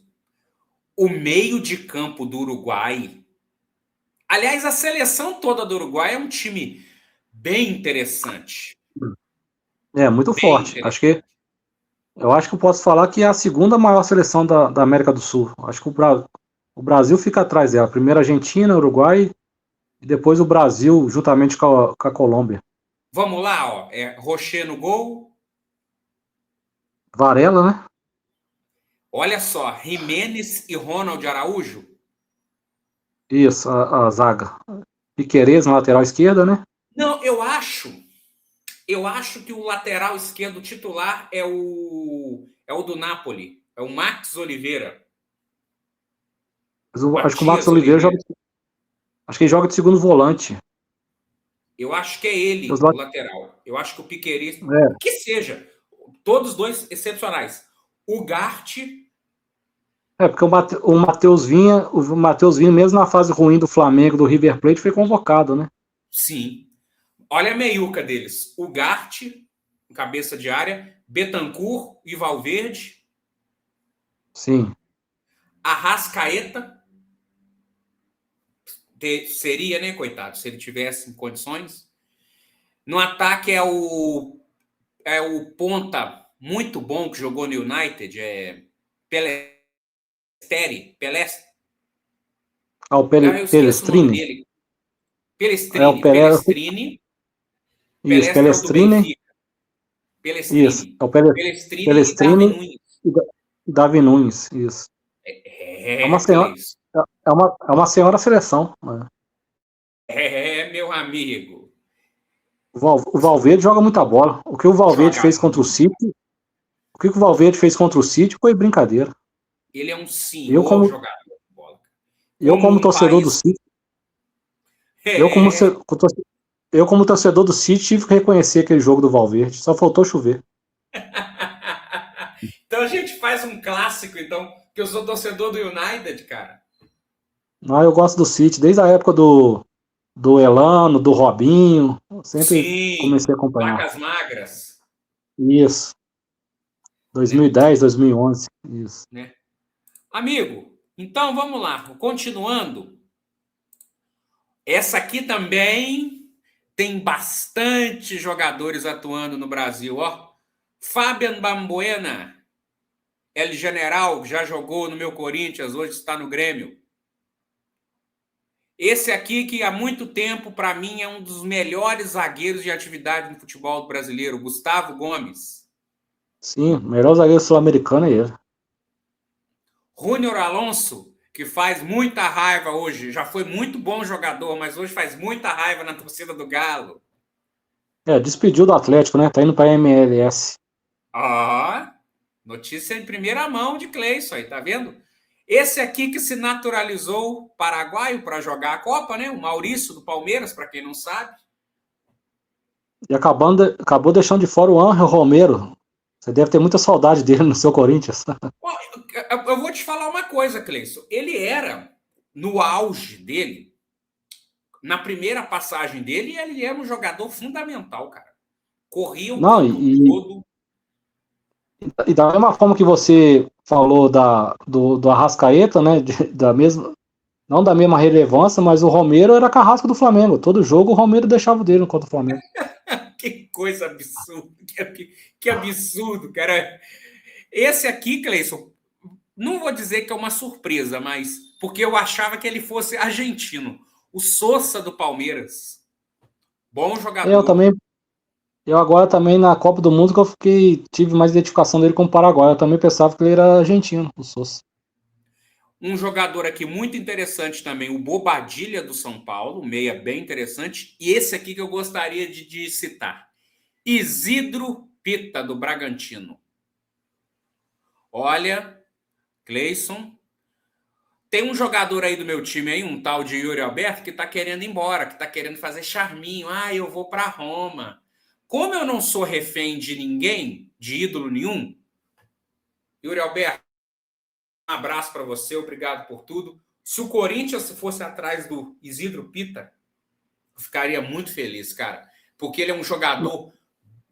[SPEAKER 1] o meio de campo do Uruguai. Aliás, a seleção toda do Uruguai é um time bem interessante.
[SPEAKER 2] É, muito
[SPEAKER 1] Bem
[SPEAKER 2] forte.
[SPEAKER 1] interessante.
[SPEAKER 2] Eu acho que eu posso falar que é a segunda maior seleção da América do Sul. Acho que o Brasil fica atrás dela. Primeiro a Argentina, Uruguai e depois o Brasil, juntamente com a Colômbia.
[SPEAKER 1] Vamos lá, ó. Rocher no gol.
[SPEAKER 2] Varela, né?
[SPEAKER 1] Olha só, Jimenez e Ronald Araújo.
[SPEAKER 2] Isso, a zaga. Piquerez na lateral esquerda, né?
[SPEAKER 1] Não, eu acho que o lateral esquerdo titular é o do Napoli, é o Max Oliveira.
[SPEAKER 2] Mas acho que o Max
[SPEAKER 1] Matias
[SPEAKER 2] Oliveira joga,
[SPEAKER 1] Oliveira.
[SPEAKER 2] Acho que ele joga de segundo volante.
[SPEAKER 1] Eu acho que é ele,
[SPEAKER 2] Os
[SPEAKER 1] o
[SPEAKER 2] la-
[SPEAKER 1] lateral. Eu acho que o Piquerez,
[SPEAKER 2] É,
[SPEAKER 1] que seja, todos dois excepcionais. O Gart,
[SPEAKER 2] porque o Matheus Vinha, mesmo na fase ruim do Flamengo, do River Plate, foi convocado, né?
[SPEAKER 1] sim. Olha a meiuca deles. O Gart, cabeça de área, Betancur e Valverde,
[SPEAKER 2] Sim.
[SPEAKER 1] Arrascaeta, seria, né, coitado, se ele tivesse em condições. No ataque é o ponta muito bom que jogou no United, Pelestri.
[SPEAKER 2] Ah, o
[SPEAKER 1] Eu esqueço o nome
[SPEAKER 2] Pelestrini.
[SPEAKER 1] dele.
[SPEAKER 2] É o
[SPEAKER 1] Pelestrini.
[SPEAKER 2] Isso,
[SPEAKER 1] Pelestra é o do
[SPEAKER 2] Pelestrini.
[SPEAKER 1] Benfica.
[SPEAKER 2] Isso,
[SPEAKER 1] Pelestrini.
[SPEAKER 2] é o
[SPEAKER 1] Pelestrini e Darwin
[SPEAKER 2] Pelestrini
[SPEAKER 1] Nunes.
[SPEAKER 2] e Davi Nunes. Isso. É uma senhora,
[SPEAKER 1] Cleis.
[SPEAKER 2] é uma senhora seleção. Né?
[SPEAKER 1] Meu amigo.
[SPEAKER 2] O Valverde joga muita bola. O que o Valverde
[SPEAKER 1] Joga
[SPEAKER 2] fez contra o
[SPEAKER 1] muito.
[SPEAKER 2] City, o que o Valverde fez contra o City foi brincadeira.
[SPEAKER 1] Ele é um
[SPEAKER 2] Eu
[SPEAKER 1] senhor
[SPEAKER 2] como,
[SPEAKER 1] jogador de bola.
[SPEAKER 2] eu
[SPEAKER 1] Como
[SPEAKER 2] como
[SPEAKER 1] um
[SPEAKER 2] torcedor do
[SPEAKER 1] país.
[SPEAKER 2] City, eu como, se- eu como torcedor do City tive que reconhecer aquele jogo do Valverde. Só faltou chover.
[SPEAKER 1] Então a gente faz um clássico, então, que eu sou torcedor do United, cara.
[SPEAKER 2] Não, eu gosto do City desde a época do Elano, do Robinho. Eu sempre comecei a
[SPEAKER 1] Sim,
[SPEAKER 2] acompanhar.
[SPEAKER 1] vacas magras,
[SPEAKER 2] Isso.
[SPEAKER 1] né?
[SPEAKER 2] 2010, 2011. Isso.
[SPEAKER 1] né? Amigo, então vamos lá, continuando. Essa aqui também tem bastante jogadores atuando no Brasil, ó. Fabian Bambuena, El General, já jogou no meu Corinthians, hoje está no Grêmio. Esse aqui que há muito tempo, para mim, é um dos melhores zagueiros de atividade no futebol brasileiro, Gustavo Gomes.
[SPEAKER 2] Sim, o melhor zagueiro sul-americano é ele.
[SPEAKER 1] Júnior Alonso, que faz muita raiva hoje, já foi muito bom jogador, mas hoje faz muita raiva na torcida do Galo.
[SPEAKER 2] Despediu do Atlético, né? Tá indo pra MLS.
[SPEAKER 1] Ah, notícia em primeira mão de Cleison aí, tá vendo? Esse aqui que se naturalizou paraguaio para jogar a Copa, né? O Maurício do Palmeiras, para quem não sabe.
[SPEAKER 2] E acabou deixando de fora o Ángel Romero. Você deve ter muita saudade dele no seu Corinthians.
[SPEAKER 1] Eu vou te falar uma coisa, Cleison. Ele era, no auge dele, na primeira passagem dele, ele era um jogador fundamental, cara. Corria o
[SPEAKER 2] Não,
[SPEAKER 1] campo todo.
[SPEAKER 2] e da mesma forma que você falou do Arrascaeta, né? Não da mesma relevância, mas o Romero era carrasco do Flamengo. Todo jogo o Romero deixava o dele contra o Flamengo.
[SPEAKER 1] Que coisa absurda. Que absurdo, cara. Esse aqui, Cleison, não vou dizer que é uma surpresa, mas porque eu achava que ele fosse argentino. O Sosa do Palmeiras. Bom
[SPEAKER 2] Eu
[SPEAKER 1] jogador.
[SPEAKER 2] também, eu agora também na Copa do Mundo que tive mais identificação dele com o Paraguai. Eu também pensava que ele era argentino, o Sousa.
[SPEAKER 1] Um jogador aqui muito interessante também, o Bobadilha do São Paulo, meia bem interessante. E esse aqui que eu gostaria de citar. Isidro Pita, do Bragantino. Olha, Cleison, tem um jogador aí do meu time aí, um tal de Yuri Alberto, que tá querendo ir embora, que tá querendo fazer charminho. Ah, eu vou para Roma. Como eu não sou refém de ninguém, de ídolo nenhum, Yuri Alberto, um abraço para você, obrigado por tudo. Se o Corinthians fosse atrás do Isidro Pita, eu ficaria muito feliz, cara. Porque ele é um jogador,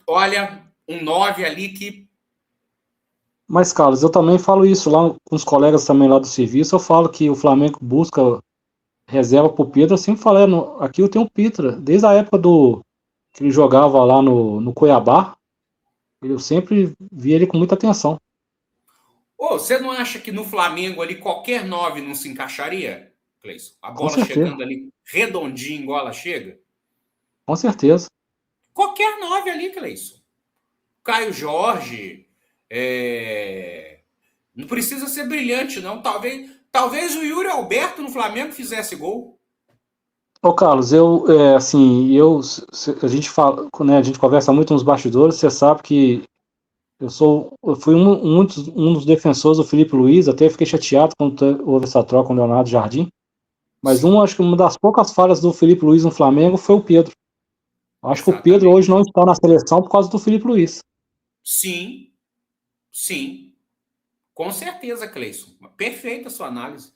[SPEAKER 1] olha, um 9 ali que...
[SPEAKER 2] Mas, Carlos, eu também falo isso lá com os colegas também lá do serviço. Eu falo que o Flamengo busca reserva pro Pedro. Eu sempre falei, aqui eu tenho o Pitra. Desde a época que ele jogava lá no Cuiabá, eu sempre vi ele com muita atenção.
[SPEAKER 1] Ô, você não acha que no Flamengo ali qualquer 9 não se encaixaria, Cleison? A
[SPEAKER 2] Com
[SPEAKER 1] bola
[SPEAKER 2] certeza,
[SPEAKER 1] chegando ali redondinho, igual ela chega?
[SPEAKER 2] com certeza.
[SPEAKER 1] Qualquer 9 ali, Cleison. Caio Jorge, não precisa ser brilhante, não. Talvez o Yuri Alberto no Flamengo fizesse gol.
[SPEAKER 2] Ô, Carlos, a gente fala, né, a gente conversa muito nos bastidores. Você sabe que eu fui um dos defensores do Felipe Luiz. Até fiquei chateado quando houve essa troca com o Leonardo Jardim. Mas acho que uma das poucas falhas do Felipe Luiz no Flamengo foi o Pedro. Acho que o Pedro hoje não está na seleção por causa do Felipe Luiz.
[SPEAKER 1] Sim, sim. Com certeza, Cleison. Perfeita a sua análise.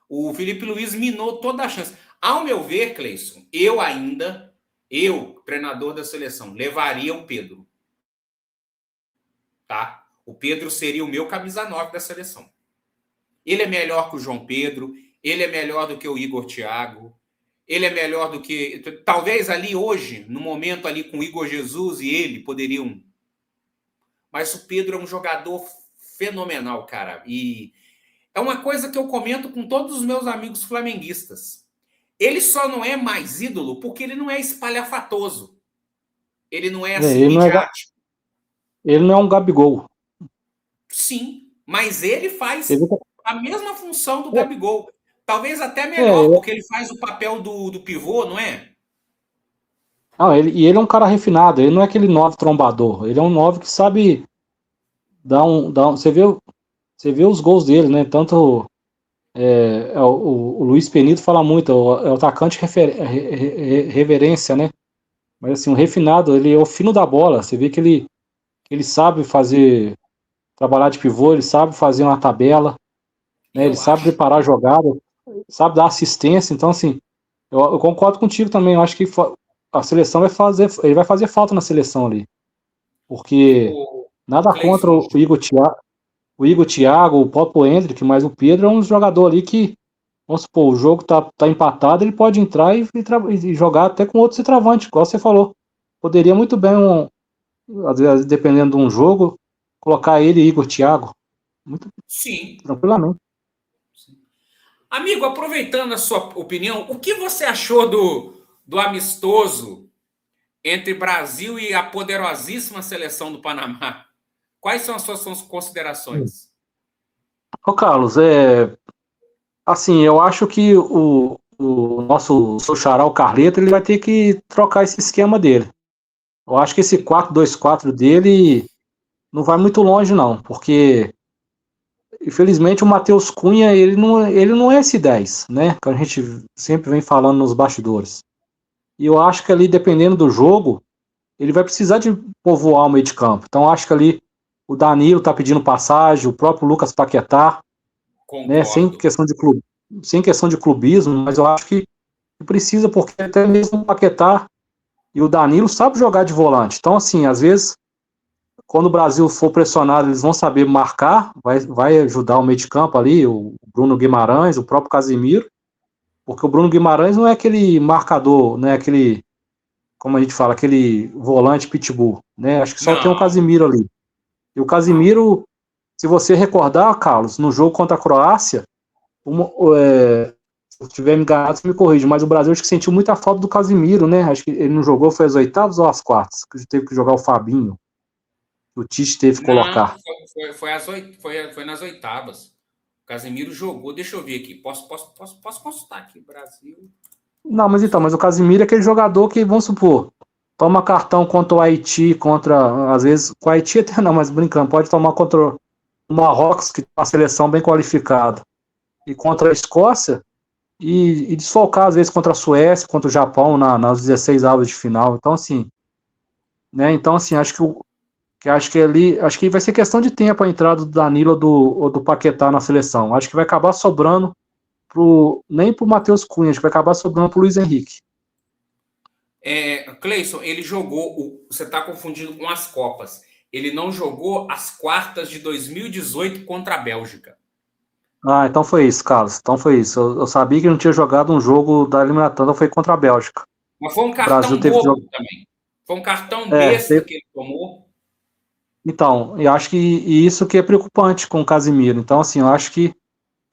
[SPEAKER 1] O Felipe Luiz minou toda a chance. Ao meu ver, Cleison, eu, treinador da seleção, levaria o Pedro. Tá? O Pedro seria o meu camisa 9 da seleção. Ele é melhor que o João Pedro, ele é melhor do que o Igor Thiago, ele é melhor do que... Talvez ali hoje, no momento ali com o Igor Jesus e ele, poderiam... Mas o Pedro é um jogador fenomenal, cara. E é uma coisa que eu comento com todos os meus amigos flamenguistas. Ele só não é mais ídolo porque ele não é espalhafatoso. Ele não é assim, midiático.
[SPEAKER 2] Ele não é um Gabigol.
[SPEAKER 1] Sim, mas ele faz a mesma função do Gabigol. Talvez até melhor, porque ele faz o papel do pivô, não é?
[SPEAKER 2] Não, ele é um cara refinado, ele não é aquele 9 trombador, ele é um 9 que sabe dar um. Você vê os gols dele, né? Tanto o Luiz Penido fala muito, é o atacante reverência, né? Mas assim, o refinado, ele é o fino da bola. Você vê que ele sabe trabalhar de pivô, ele sabe fazer uma tabela, né? Ele sabe preparar a jogada, sabe dar assistência. Então, assim, eu concordo contigo também. Eu acho que a seleção ele vai fazer falta na seleção ali. Porque nada contra o Igor Thiago, o próprio Endrick, mas o Pedro é um jogador ali que, vamos supor, o jogo tá empatado, ele pode entrar e jogar até com outro centroavante, igual você falou. Poderia muito bem, às vezes, dependendo de um jogo, colocar ele e Igor Thiago. Muito
[SPEAKER 1] Sim.
[SPEAKER 2] Tranquilamente.
[SPEAKER 1] Sim. Amigo, aproveitando a sua opinião, o que você achou do amistoso entre Brasil e a poderosíssima seleção do Panamá? Quais são as suas considerações?
[SPEAKER 2] Ô, Carlos, assim, eu acho que o nosso xará, o Carleto, ele vai ter que trocar esse esquema dele. Eu acho que esse 4-2-4 dele não vai muito longe, não, porque infelizmente o Matheus Cunha, ele não é esse 10, né? Que a gente sempre vem falando nos bastidores. E eu acho que ali, dependendo do jogo, ele vai precisar de povoar o meio de campo. Então, eu acho que ali o Danilo tá pedindo passagem, o próprio Lucas Paquetá, né? Sem questão de clubismo, mas eu acho que precisa, porque até mesmo o Paquetá e o Danilo sabem jogar de volante. Então, assim, às vezes, quando o Brasil for pressionado, eles vão saber marcar, vai ajudar o meio de campo ali, o Bruno Guimarães, o próprio Casimiro, porque o Bruno Guimarães não é aquele marcador, né, aquele, como a gente fala, aquele volante pitbull, né, acho que só tem o Casimiro ali. E o Casimiro, se você recordar, Carlos, no jogo contra a Croácia, se eu estiver enganado, você me corrige, mas o Brasil acho que sentiu muita falta do Casimiro, né, acho que ele não jogou, foi às oitavas ou às quartas, que teve que jogar o Fabinho. O Tite teve que colocar.
[SPEAKER 1] Foi nas oitavas. O Casemiro jogou. Deixa eu ver aqui. Posso consultar aqui, Brasil.
[SPEAKER 2] Não, mas o Casemiro é aquele jogador que, vamos supor, toma cartão contra o Haiti, às vezes, com o Haiti até não, mas brincando, pode tomar contra o Marrocos, que tem uma seleção bem qualificada, e contra a Escócia, e desfalcar, às vezes, contra a Suécia, contra o Japão, nas 16 avos de final. Então, assim, né, acho que vai ser questão de tempo a entrada do Danilo ou do Paquetá na seleção. Acho que vai acabar sobrando nem pro Matheus Cunha, acho que vai acabar sobrando pro Luiz Henrique.
[SPEAKER 1] Cleison, ele jogou, você está confundindo com as Copas. Ele não jogou as quartas de 2018 contra a Bélgica.
[SPEAKER 2] Ah, então foi isso, Carlos. Então foi isso. Eu sabia que não tinha jogado um jogo da eliminatória, foi contra a Bélgica.
[SPEAKER 1] Mas foi um cartão bobo também. Foi um cartão besta que ele tomou.
[SPEAKER 2] Então, eu acho que isso que é preocupante com o Casimiro. Então, assim, eu acho que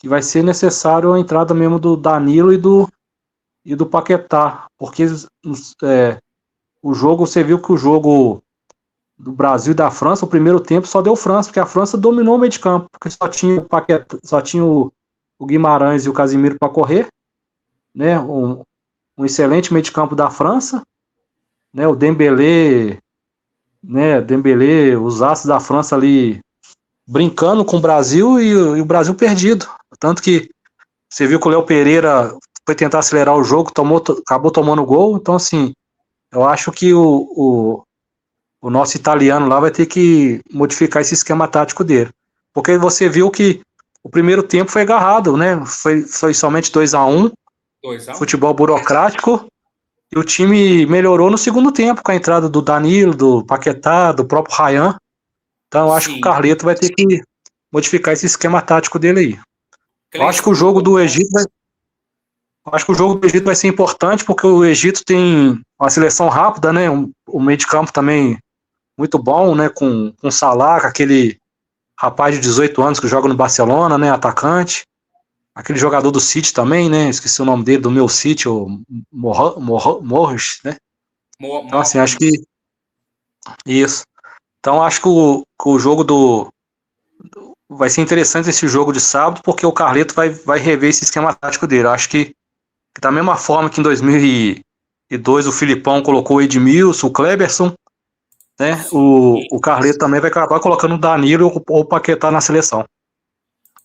[SPEAKER 2] vai ser necessário a entrada mesmo do Danilo e do Paquetá, porque o jogo, você viu que o jogo do Brasil e da França, o primeiro tempo só deu França, porque a França dominou o meio de campo, porque só tinha o Paquetá, só tinha o Guimarães e o Casimiro para correr, né? Um excelente meio de campo da França, né? O Dembélé, os astros da França ali brincando com o Brasil e o Brasil perdido. Tanto que você viu que o Léo Pereira foi tentar acelerar o jogo, acabou tomando gol. Então, assim, eu acho que o nosso italiano lá vai ter que modificar esse esquema tático dele. Porque você viu que o primeiro tempo foi agarrado, né? Foi somente 2-1,
[SPEAKER 1] 2-1.
[SPEAKER 2] futebol burocrático, e o time melhorou no segundo tempo com a entrada do Danilo, do Paquetá, do próprio Ryan. Então eu acho que o
[SPEAKER 1] Sim.
[SPEAKER 2] Carleto vai ter que modificar esse esquema tático dele aí. Eu acho que o
[SPEAKER 1] Cleison,
[SPEAKER 2] jogo do Egito vai ser importante porque o Egito tem uma seleção rápida, né? O meio de campo também muito bom, né? Com Salah, com aquele rapaz de 18 anos que joga no Barcelona, né? Atacante. Aquele jogador do City também, né? Esqueci o nome dele, do meu City, o Morris, né? Então, assim, acho que. Isso. Então, acho que o jogo vai ser interessante esse jogo de sábado, porque o Carleto vai rever esse esquema tático dele. Eu acho que da mesma forma que em 2002 o Filipão colocou o Edmilson, o Kleberson, né? O Carleto também vai acabar colocando o Danilo ou o Paquetá na seleção.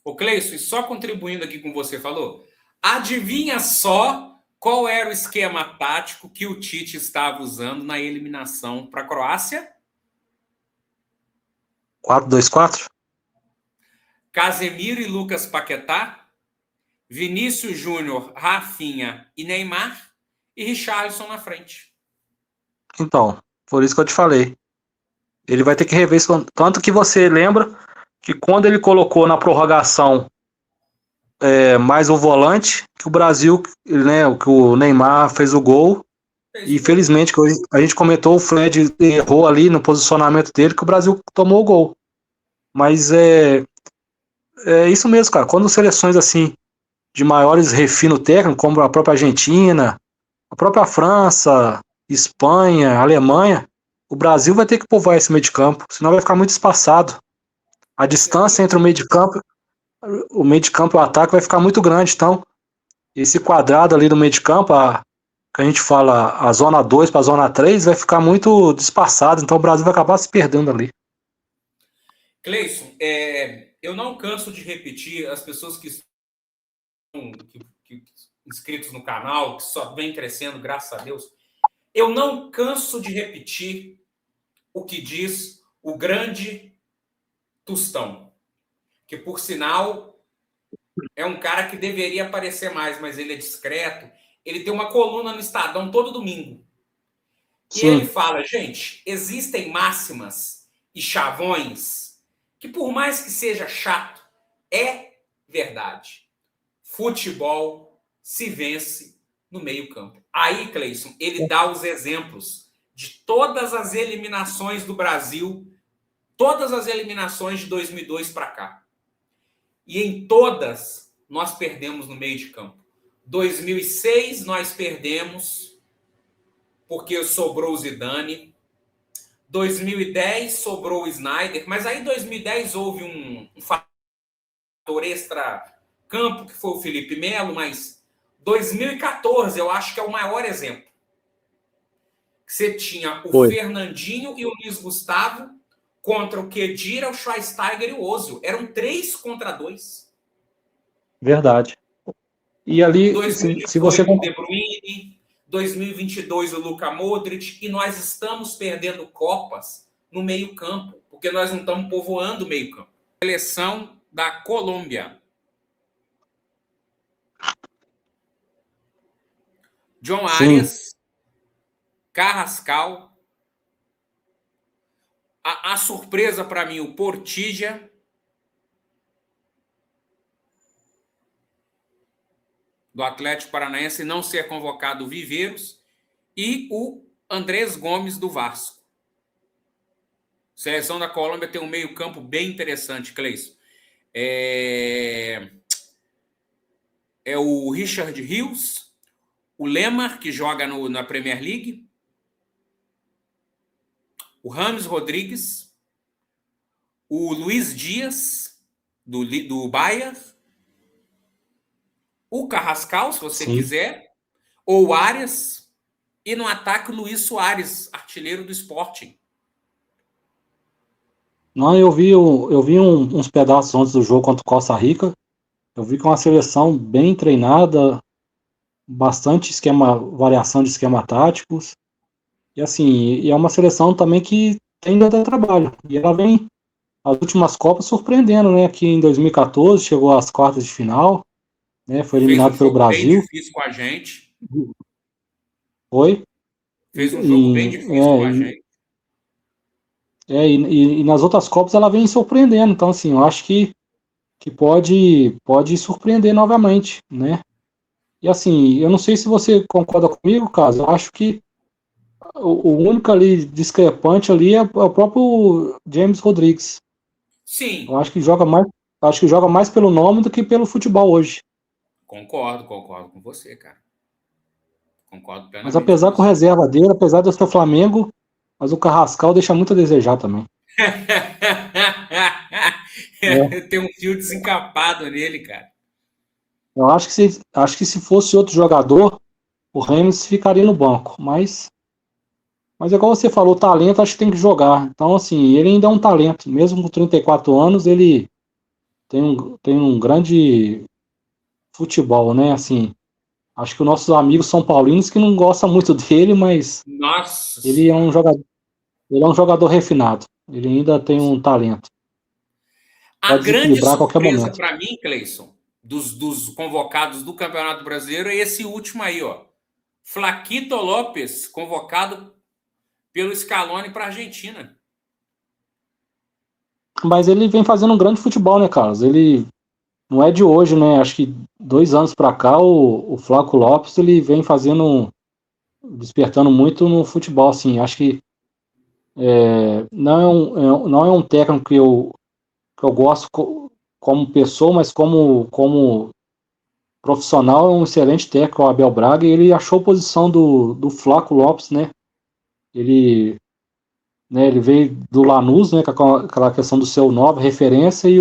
[SPEAKER 1] Ô Cleison, e só contribuindo aqui com o que você falou, adivinha só qual era o esquema tático que o Tite estava usando na eliminação para a Croácia?
[SPEAKER 2] 4-2-4?
[SPEAKER 1] Casemiro e Lucas Paquetá, Vinícius Júnior, Rafinha e Neymar, e Richarlison na frente.
[SPEAKER 2] Então, por isso que eu te falei. Ele vai ter que rever isso. Tanto que você lembra que quando ele colocou na prorrogação mais o volante, que o Brasil, né, que o Neymar fez o gol. E felizmente, que a gente comentou, o Fred errou ali no posicionamento dele, que o Brasil tomou o gol. Mas é isso mesmo, cara. Quando seleções assim de maiores refino técnico, como a própria Argentina, a própria França, Espanha, Alemanha, o Brasil vai ter que povoar esse meio de campo, senão vai ficar muito espaçado. A distância entre o meio de campo e o ataque vai ficar muito grande. Então, esse quadrado ali do meio de campo, que a gente fala a zona 2 para a zona 3, vai ficar muito disfarçado. Então, o Brasil vai acabar se perdendo ali.
[SPEAKER 1] Cleison, eu não canso de repetir, as pessoas que estão inscritos no canal, que só vem crescendo, graças a Deus, eu não canso de repetir o que diz o grande Tostão, que, por sinal, é um cara que deveria aparecer mais, mas ele é discreto. Ele tem uma coluna no Estadão todo domingo. E
[SPEAKER 2] Sim.
[SPEAKER 1] ele fala, gente, existem máximas e chavões que, por mais que seja chato, é verdade. Futebol se vence no meio-campo. Aí, Cleison, ele dá os exemplos de todas as eliminações do Brasil, todas as eliminações de 2002 para cá. E em todas, nós perdemos no meio de campo. 2006, nós perdemos porque sobrou o Zidane. 2010, sobrou o Snyder. Mas aí, em 2010, houve um fator extra-campo, que foi o Felipe Melo, mas 2014, eu acho que é o maior exemplo. Você tinha o Fernandinho e o Luiz Gustavo contra o Khedira, o Schweinsteiger e o Ozil. Eram 3 contra 2.
[SPEAKER 2] Verdade. E ali,
[SPEAKER 1] 2018,
[SPEAKER 2] se você...
[SPEAKER 1] o De Bruyne, 2022 o Luka Modric, e nós estamos perdendo Copas no meio-campo, porque nós não estamos povoando o meio-campo. Seleção da Colômbia. John Arias, Carrascal. A surpresa para mim, o Portilla. Do Atlético Paranaense, não ser convocado o Viveiros. E o Andrés Gomes, do Vasco. Seleção da Colômbia tem um meio-campo bem interessante, Cleison. É o Richard Rios, o Lemar, que joga na Premier League, o James Rodrigues, o Luiz Dias, do Bayern, o Carrascal, se você quiser, ou o Arias, e no ataque o Luiz Soares, artilheiro do Sporting.
[SPEAKER 2] Não, eu vi uns pedaços antes do jogo contra o Costa Rica. Eu vi que é uma seleção bem treinada, bastante variação de esquema táticos. E assim, e é uma seleção também que ainda dá trabalho. E ela vem, as últimas Copas, surpreendendo, né? Aqui em 2014 chegou às quartas de final, né? Foi
[SPEAKER 1] Fez um
[SPEAKER 2] eliminado pelo
[SPEAKER 1] jogo bem
[SPEAKER 2] Brasil.
[SPEAKER 1] difícil com a gente.
[SPEAKER 2] Foi.
[SPEAKER 1] Fez um jogo bem difícil com a gente.
[SPEAKER 2] E nas outras Copas ela vem surpreendendo. Então, assim, eu acho que pode surpreender novamente, né? E assim, eu não sei se você concorda comigo, Caso. Eu acho que o único ali discrepante ali é o próprio James Rodrigues. Eu
[SPEAKER 1] Sim,
[SPEAKER 2] acho que joga mais pelo nome do que pelo futebol hoje.
[SPEAKER 1] concordo com você, cara. Concordo
[SPEAKER 2] Mas
[SPEAKER 1] plenamente com
[SPEAKER 2] apesar com
[SPEAKER 1] você.
[SPEAKER 2] reserva dele, apesar de eu ser Flamengo, mas o Carrascal deixa muito a desejar também. É,
[SPEAKER 1] Tem um fio desencapado nele, cara.
[SPEAKER 2] eu acho que se fosse outro jogador, o Remes ficaria no banco. Mas igual você falou, o talento acho que tem que jogar. Então, assim, ele ainda é um talento. Mesmo com 34 anos, ele tem um grande futebol, né? Assim, acho que os nossos amigos são paulinos que não gostam muito dele, mas
[SPEAKER 1] Nossa
[SPEAKER 2] ele é um
[SPEAKER 1] Senhora.
[SPEAKER 2] jogador, ele é um jogador refinado. Ele ainda tem um talento.
[SPEAKER 1] A
[SPEAKER 2] Pode
[SPEAKER 1] grande
[SPEAKER 2] desequilibrar a qualquer
[SPEAKER 1] surpresa
[SPEAKER 2] momento.
[SPEAKER 1] para mim, Cleison, dos convocados do Campeonato Brasileiro é esse último aí, ó. Flaquito Lopes, convocado pelo Scaloni para a Argentina.
[SPEAKER 2] Mas ele vem fazendo um grande futebol, né, Carlos? Ele não é de hoje, né? Acho que 2 anos para cá, o Flaco Lopes ele vem despertando muito no futebol, assim. Acho que não é um técnico que eu gosto como pessoa, mas como profissional, é um excelente técnico, o Abel Braga, e ele achou a posição do Flaco Lopes, né? Ele veio do Lanús, né, com aquela questão do seu 9 referência, e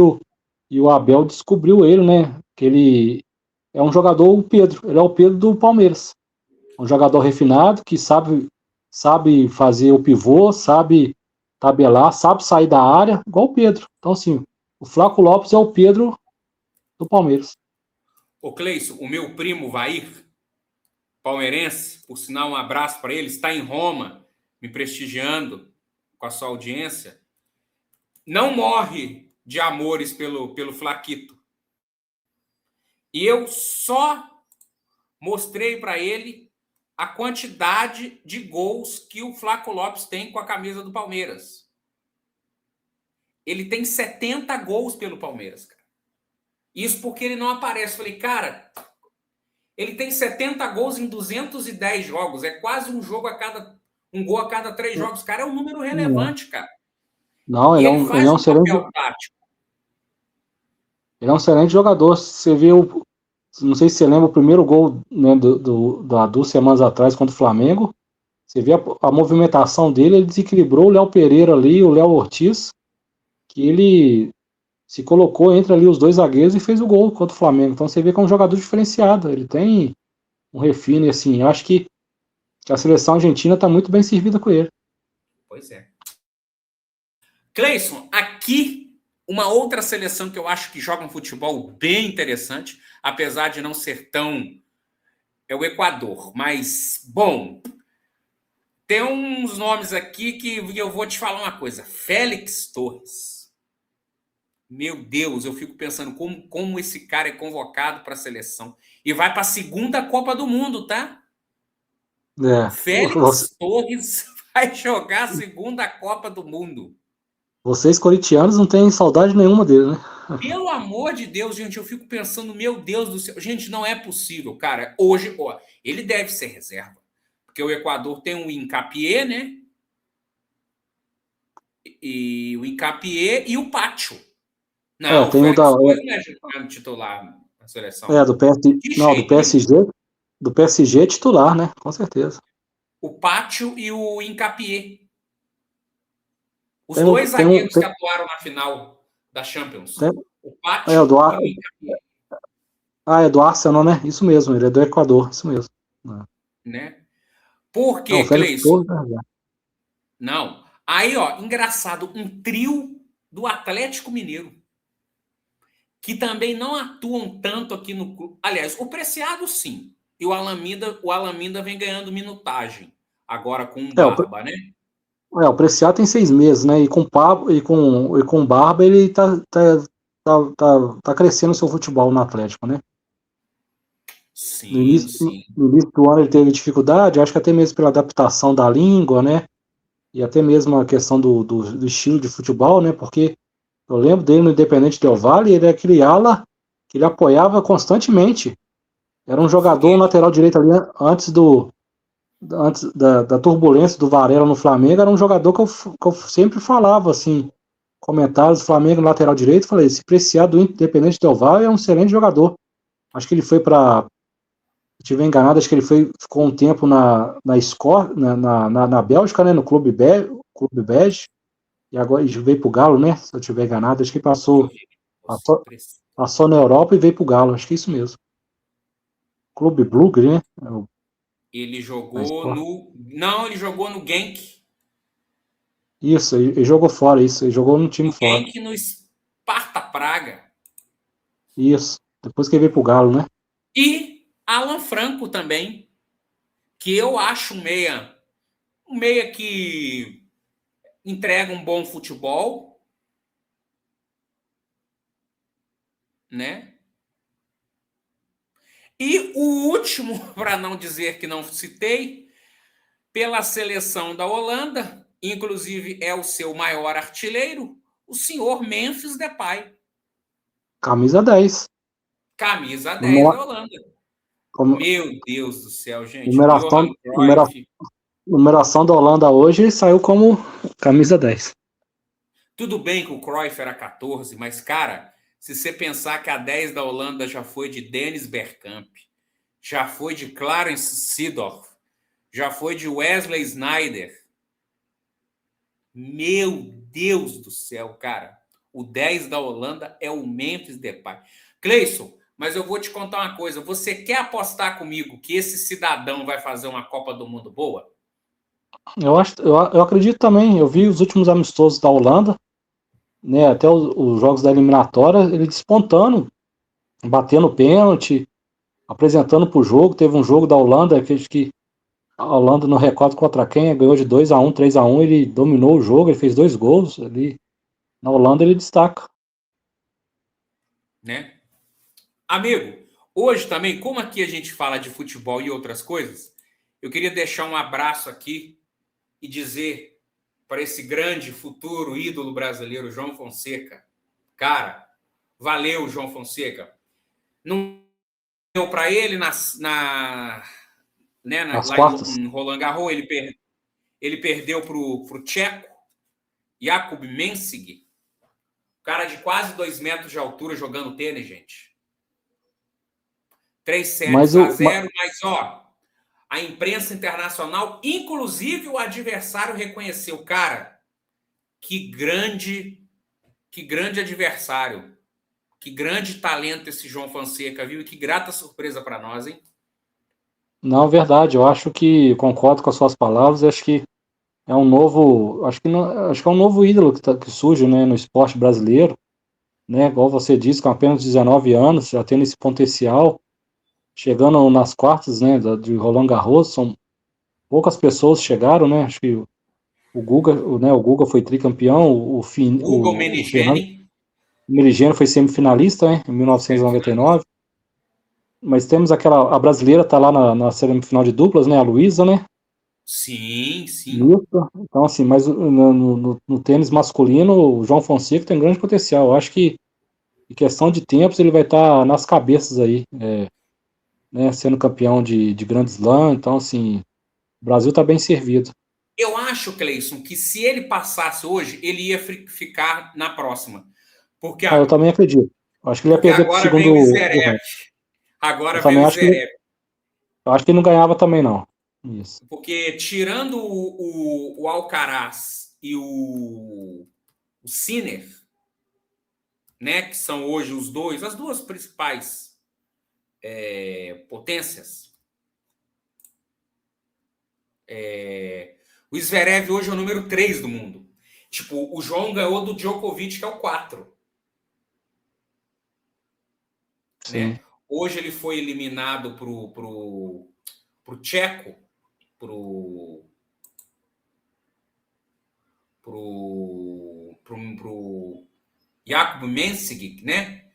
[SPEAKER 2] o Abel descobriu ele, né? Que ele é um jogador, o Pedro, ele é o Pedro do Palmeiras. Um jogador refinado que sabe fazer o pivô, sabe tabelar, sabe sair da área, igual o Pedro. Então, assim, o Flaco Lopes é o Pedro do Palmeiras.
[SPEAKER 1] Ô Cleison, o meu primo Vair, palmeirense, por sinal, um abraço para ele, está em Roma, me prestigiando com a sua audiência. Não morre de amores pelo Flaquito. E eu só mostrei para ele a quantidade de gols que o Flaco Lopes tem com a camisa do Palmeiras. Ele tem 70 gols pelo Palmeiras, cara. Isso porque ele não aparece. Falei, cara, ele tem 70 gols em 210 jogos. É quase um gol a cada 3 jogos. Cara, é um número relevante, cara.
[SPEAKER 2] Não,
[SPEAKER 1] E
[SPEAKER 2] ele é
[SPEAKER 1] ele
[SPEAKER 2] um, ele é
[SPEAKER 1] faz
[SPEAKER 2] um
[SPEAKER 1] um
[SPEAKER 2] excelente,
[SPEAKER 1] papel tático.
[SPEAKER 2] ele é um excelente jogador. Você viu, não sei se você lembra o primeiro gol, né, há 2 semanas atrás contra o Flamengo. Você vê a movimentação dele, ele desequilibrou o Léo Pereira ali, o Léo Ortiz, que ele se colocou entre ali os dois zagueiros e fez o gol contra o Flamengo. Então você vê que é um jogador diferenciado. Ele tem um refine, assim. Eu acho que a seleção argentina está muito bem servida com ele.
[SPEAKER 1] Pois é. Cleison, aqui uma outra seleção que eu acho que joga um futebol bem interessante, apesar de não ser tão. É o Equador. Mas, bom, tem uns nomes aqui que eu vou te falar uma coisa. Félix Torres. Meu Deus, eu fico pensando como esse cara é convocado para a seleção. E vai para a segunda Copa do Mundo, tá?
[SPEAKER 2] É,
[SPEAKER 1] Félix Torres vai jogar a segunda Copa do Mundo.
[SPEAKER 2] vocês corintianos não têm saudade nenhuma dele, né?
[SPEAKER 1] Pelo amor de Deus, gente, eu fico pensando, meu Deus do céu. Gente, não é possível, cara. Hoje, ó, ele deve ser reserva. Porque o Equador tem o Hincapié, né? E o Hincapié e o Pátio. Não, o
[SPEAKER 2] Tem o da,
[SPEAKER 1] Félix Torres não é titular na seleção.
[SPEAKER 2] do PS,
[SPEAKER 1] De
[SPEAKER 2] não, do
[SPEAKER 1] jeito nenhum.
[SPEAKER 2] PSG, do PSG titular, né? Com certeza.
[SPEAKER 1] O Pátio e o Hincapié. Os
[SPEAKER 2] Tem, o-
[SPEAKER 1] dois
[SPEAKER 2] tem um,
[SPEAKER 1] zagueiros que atuaram na final da Champions.
[SPEAKER 2] tem,
[SPEAKER 1] O
[SPEAKER 2] é o
[SPEAKER 1] Pátio
[SPEAKER 2] do,
[SPEAKER 1] e o Hincapié.
[SPEAKER 2] é do Arsenal, né? Isso mesmo, ele é do Equador, isso mesmo.
[SPEAKER 1] Né? Por
[SPEAKER 2] Não, o
[SPEAKER 1] quê,
[SPEAKER 2] Félix
[SPEAKER 1] Cleison?
[SPEAKER 2] Torres, né?
[SPEAKER 1] Não. Aí, ó, engraçado, um trio do Atlético Mineiro, que também não atuam tanto aqui no clube. Aliás, o Preciado, sim. e o Alaminda vem ganhando minutagem, agora com o Barba, né?
[SPEAKER 2] O Preciado tem 6 meses, né? E com o Barba ele tá crescendo o seu futebol no Atlético, né? No
[SPEAKER 1] Sim,
[SPEAKER 2] início,
[SPEAKER 1] sim.
[SPEAKER 2] no início do ano ele teve dificuldade, acho que até mesmo pela adaptação da língua, né? E até mesmo a questão do estilo de futebol, né? Porque eu lembro dele no Independente Del Valle, ele é aquele ala que ele apoiava constantemente. Era um jogador lateral direito ali antes da turbulência do Varela no Flamengo, era um jogador que eu sempre falava, assim, comentários do Flamengo no lateral direito, falei, esse Preciado do Independente Del Valle é um excelente jogador. Acho que ele foi para, se estiver enganado, acho que ele ficou um tempo na Bélgica, né, no Clube Belge, e agora ele veio pro Galo, né, se eu estiver enganado, acho que passou, passou na Europa e veio pro Galo, acho que é isso mesmo. Clube Brugge, né?
[SPEAKER 1] Ele jogou no... Não, ele jogou no Genk.
[SPEAKER 2] Isso, ele jogou fora, isso, ele jogou no time
[SPEAKER 1] No
[SPEAKER 2] fora.
[SPEAKER 1] Genk, no Sparta Praga.
[SPEAKER 2] Isso, depois que ele veio pro Galo, né?
[SPEAKER 1] E Alan Franco também, que eu acho um meia que entrega um bom futebol, né? E o último, para não dizer que não citei, pela seleção da Holanda, inclusive é o seu maior artilheiro, o senhor Memphis Depay.
[SPEAKER 2] Camisa 10.
[SPEAKER 1] Camisa 10
[SPEAKER 2] Numera,
[SPEAKER 1] da Holanda.
[SPEAKER 2] como,
[SPEAKER 1] Meu Deus do céu, gente. O Johan
[SPEAKER 2] numeração,
[SPEAKER 1] Cruyff.
[SPEAKER 2] numeração da Holanda hoje saiu como camisa 10.
[SPEAKER 1] Tudo bem que o Cruyff era 14, mas, cara, se você pensar que a 10 da Holanda já foi de Dennis Bergkamp, já foi de Clarence Seedorf, já foi de Wesley Sneijder. Meu Deus do céu, cara. O 10 da Holanda é o Memphis Depay. Cleison, mas eu vou te contar uma coisa. Você quer apostar comigo que esse cidadão vai fazer uma Copa do Mundo boa?
[SPEAKER 2] Eu acredito também, eu vi os últimos amistosos da Holanda, né, até os jogos da eliminatória, ele despontando, batendo pênalti, apresentando pro jogo. Teve um jogo da Holanda que a Holanda, não recordo contra quem, ganhou de 2-1, 3-1, ele dominou o jogo, ele fez 2 gols ali. Na Holanda ele destaca.
[SPEAKER 1] Né? Amigo, hoje também, como aqui a gente fala de futebol e outras coisas, eu queria deixar um abraço aqui e dizer para esse grande futuro ídolo brasileiro, João Fonseca. Cara, valeu, João Fonseca. Não deu para ele
[SPEAKER 2] Nas
[SPEAKER 1] lá
[SPEAKER 2] quartas.
[SPEAKER 1] em Roland Garros, ele perdeu para o tcheco, Jakub Mensing, cara de quase 2 metros de altura jogando tênis, gente. 3
[SPEAKER 2] Mas
[SPEAKER 1] sets a 0, mas ó, a imprensa internacional, inclusive o adversário, reconheceu, cara, que grande adversário, que grande talento esse João Fonseca, viu? E que grata surpresa para nós, hein?
[SPEAKER 2] não, verdade, eu acho que concordo com as suas palavras, acho que é um novo, acho que é um novo ídolo que surge, né, no esporte brasileiro, né, igual você disse, com apenas 19 anos, já tendo esse potencial, chegando nas quartas, né, de Roland Garros, são poucas pessoas chegaram, né, acho que o Guga foi tricampeão,
[SPEAKER 1] Hugo
[SPEAKER 2] o Fernando
[SPEAKER 1] Meligeni,
[SPEAKER 2] Meligeni foi semifinalista, né, em 1999, mas temos a brasileira tá lá na semifinal de duplas, né, a Luísa, né,
[SPEAKER 1] sim, sim.
[SPEAKER 2] isso. Então, assim, mas no tênis masculino, o João Fonseca tem grande potencial. Eu acho que, em questão de tempos, ele vai estar nas cabeças aí, né, sendo campeão de Grand Slam. Então, assim, o Brasil está bem servido.
[SPEAKER 1] Eu acho, Cleison, que se ele passasse hoje, ele ia ficar na próxima. Porque,
[SPEAKER 2] Ah, eu também acredito. Eu acho que ele ia
[SPEAKER 1] porque
[SPEAKER 2] perder para o
[SPEAKER 1] agora vem
[SPEAKER 2] segundo
[SPEAKER 1] o
[SPEAKER 2] do
[SPEAKER 1] Zverev.
[SPEAKER 2] ranking. Eu
[SPEAKER 1] Agora vem
[SPEAKER 2] também
[SPEAKER 1] o
[SPEAKER 2] acho que
[SPEAKER 1] Zverev.
[SPEAKER 2] eu acho que ele não ganhava também, não. Isso.
[SPEAKER 1] Porque tirando o Alcaraz e o Sinner, né, que são hoje as duas principais potências, o Zverev hoje é o número 3 do mundo. Tipo, o João ganhou do Djokovic, que é o 4.
[SPEAKER 2] Sim.
[SPEAKER 1] Né? Hoje ele foi eliminado pro tcheco, pro Jakub Mensik, né?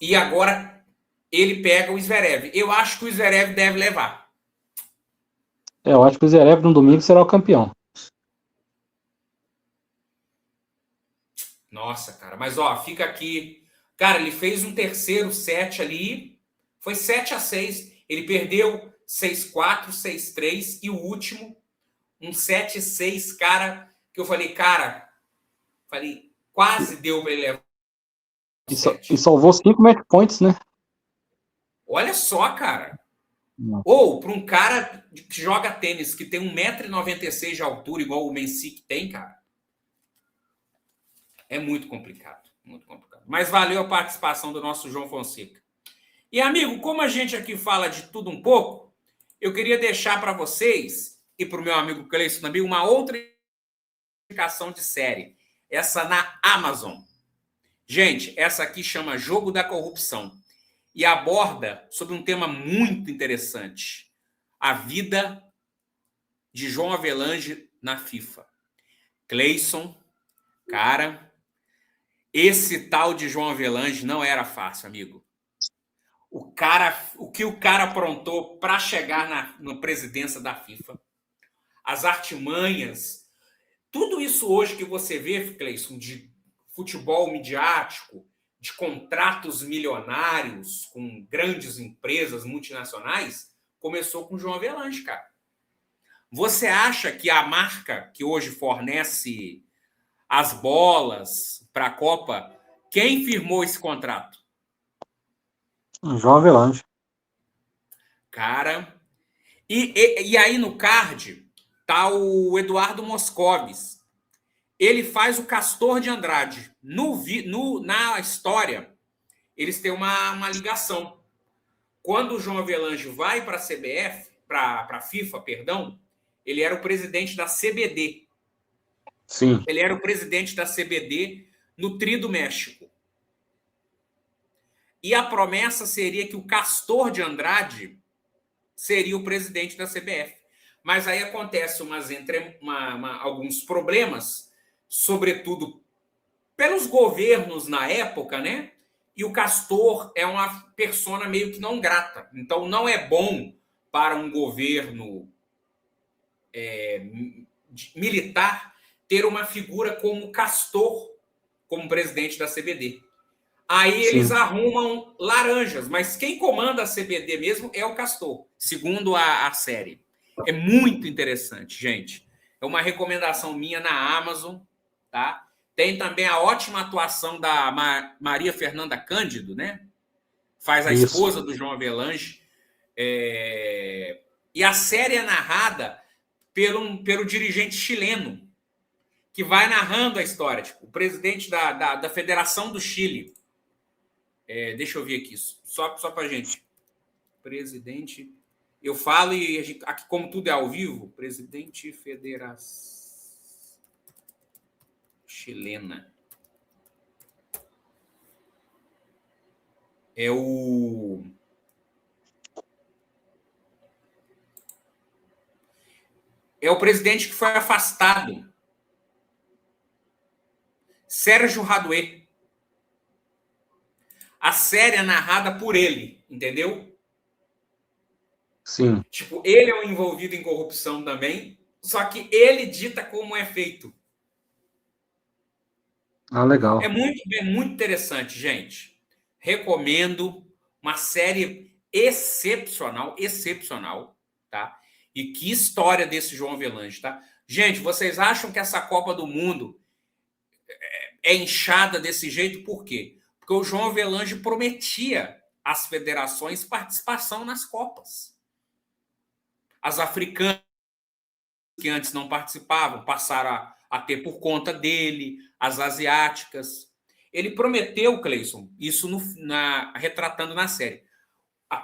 [SPEAKER 1] E agora ele pega o Zverev. Eu acho que o Zverev deve levar.
[SPEAKER 2] Eu acho que o Zverev no domingo será o campeão.
[SPEAKER 1] Nossa, cara. Mas, ó, fica aqui. Cara, ele fez um terceiro set ali. Foi 7-6. Ele perdeu 6-4, 6-3. E o último, um 7-6, cara, que eu falei, quase deu para ele levar o
[SPEAKER 2] E
[SPEAKER 1] 7.
[SPEAKER 2] salvou 5 match points, né?
[SPEAKER 1] Olha só, cara. Ou, para um cara que joga tênis, que tem 1,96 m de altura, igual o Mensik tem, cara, é muito complicado. Muito complicado. Mas valeu a participação do nosso João Fonseca. E, amigo, como a gente aqui fala de tudo um pouco, eu queria deixar para vocês e para o meu amigo Cleison também uma outra indicação de série. Essa na Amazon. Gente, essa aqui chama Jogo da Corrupção e aborda sobre um tema muito interessante. A vida de João Avelange na FIFA. Cleison, cara, esse tal de João Avelange não era fácil, amigo. O que o cara aprontou para chegar na presidência da FIFA, as artimanhas, tudo isso hoje que você vê, Cleison, de futebol midiático, de contratos milionários com grandes empresas multinacionais, começou com o João Avelange, cara. Você acha que a marca que hoje fornece as bolas para a Copa, quem firmou esse contrato?
[SPEAKER 2] João Avelange.
[SPEAKER 1] Cara, e aí no card tá o Eduardo Moscovis. Ele faz o Castor de Andrade. Na história, eles têm uma ligação. Quando o João Avelange vai para a CBF, para a FIFA, perdão, ele era o presidente da CBD.
[SPEAKER 2] Sim.
[SPEAKER 1] Ele era o presidente da CBD no Tri do México. E a promessa seria que o Castor de Andrade seria o presidente da CBF. Mas aí acontece alguns problemas, sobretudo pelos governos na época, né? E o Castor é uma persona meio que não grata. Então, não é bom para um governo militar ter uma figura como o Castor como presidente da CBD. Aí eles arrumam laranjas, mas quem comanda a CBD mesmo é o Castor, segundo a série. É muito interessante, gente. É uma recomendação minha na Amazon, tá? Tem também a ótima atuação da Maria Fernanda Cândido, né? Faz a esposa do João Avelange. E a série é narrada pelo dirigente chileno, que vai narrando a história. Tipo, o presidente da Federação do Chile. Deixa eu ver aqui, só para a gente. Presidente. Eu falo e aqui, como tudo é ao vivo, presidente Federação Chilena. É o presidente que foi afastado. Sérgio Radué. A série é narrada por ele, entendeu?
[SPEAKER 2] Sim.
[SPEAKER 1] Tipo, ele é o envolvido em corrupção também, só que ele dita como é feito.
[SPEAKER 2] Ah, legal.
[SPEAKER 1] É muito interessante, gente. Recomendo. Uma série excepcional, tá? E que história desse João Avelange, tá? Gente, vocês acham que essa Copa do Mundo é inchada desse jeito? Por quê? Porque o João Avelange prometia às federações participação nas Copas. As africanas, que antes não participavam, passaram a ter por conta dele, as asiáticas. Ele prometeu, Cleison, isso retratando na série.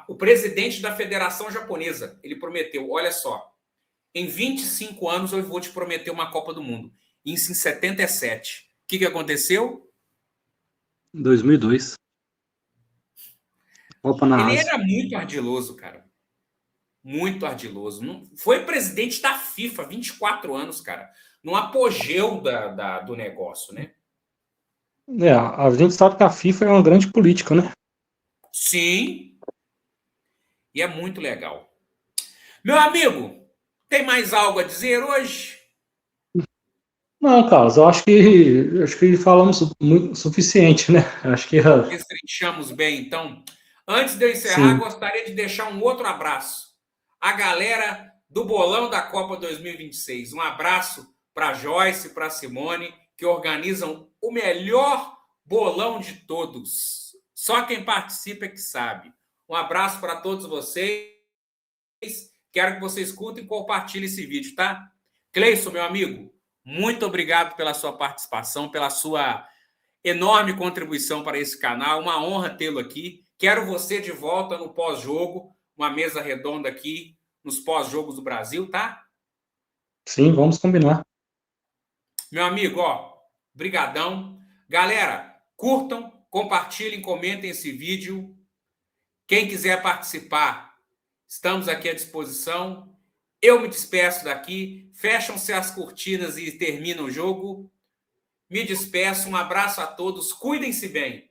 [SPEAKER 1] O presidente da Federação Japonesa, ele prometeu, olha só, em 25 anos eu vou te prometer uma Copa do Mundo. Isso em 77. O que aconteceu?
[SPEAKER 2] Em 2002. Copa na
[SPEAKER 1] Ele
[SPEAKER 2] Ásia.
[SPEAKER 1] era muito ardiloso, cara. Muito ardiloso. Foi presidente da FIFA 24 anos, cara. No apogeu do negócio, né?
[SPEAKER 2] A gente sabe que a FIFA é uma grande política, né?
[SPEAKER 1] Sim. E é muito legal. Meu amigo, tem mais algo a dizer hoje?
[SPEAKER 2] Não, Carlos, eu acho que falamos o suficiente, né? Acho que
[SPEAKER 1] Destrinchamos bem, então. Antes de eu encerrar,
[SPEAKER 2] sim.
[SPEAKER 1] gostaria de deixar um outro abraço. A galera do Bolão da Copa 2026. Um abraço para Joyce e para Simone, que organizam o melhor bolão de todos. Só quem participa é que sabe. Um abraço para todos vocês. Quero que vocês escutem e compartilhem esse vídeo, tá? Cleison, meu amigo, muito obrigado pela sua participação, pela sua enorme contribuição para esse canal. Uma honra tê-lo aqui. Quero você de volta no pós-jogo, uma mesa redonda aqui nos pós-jogos do Brasil, tá?
[SPEAKER 2] Sim, vamos combinar.
[SPEAKER 1] Meu amigo, ó, brigadão. Galera, curtam, compartilhem, comentem esse vídeo. Quem quiser participar, estamos aqui à disposição. Eu me despeço daqui. Fecham-se as cortinas e termina o jogo. Me despeço. Um abraço a todos. Cuidem-se bem.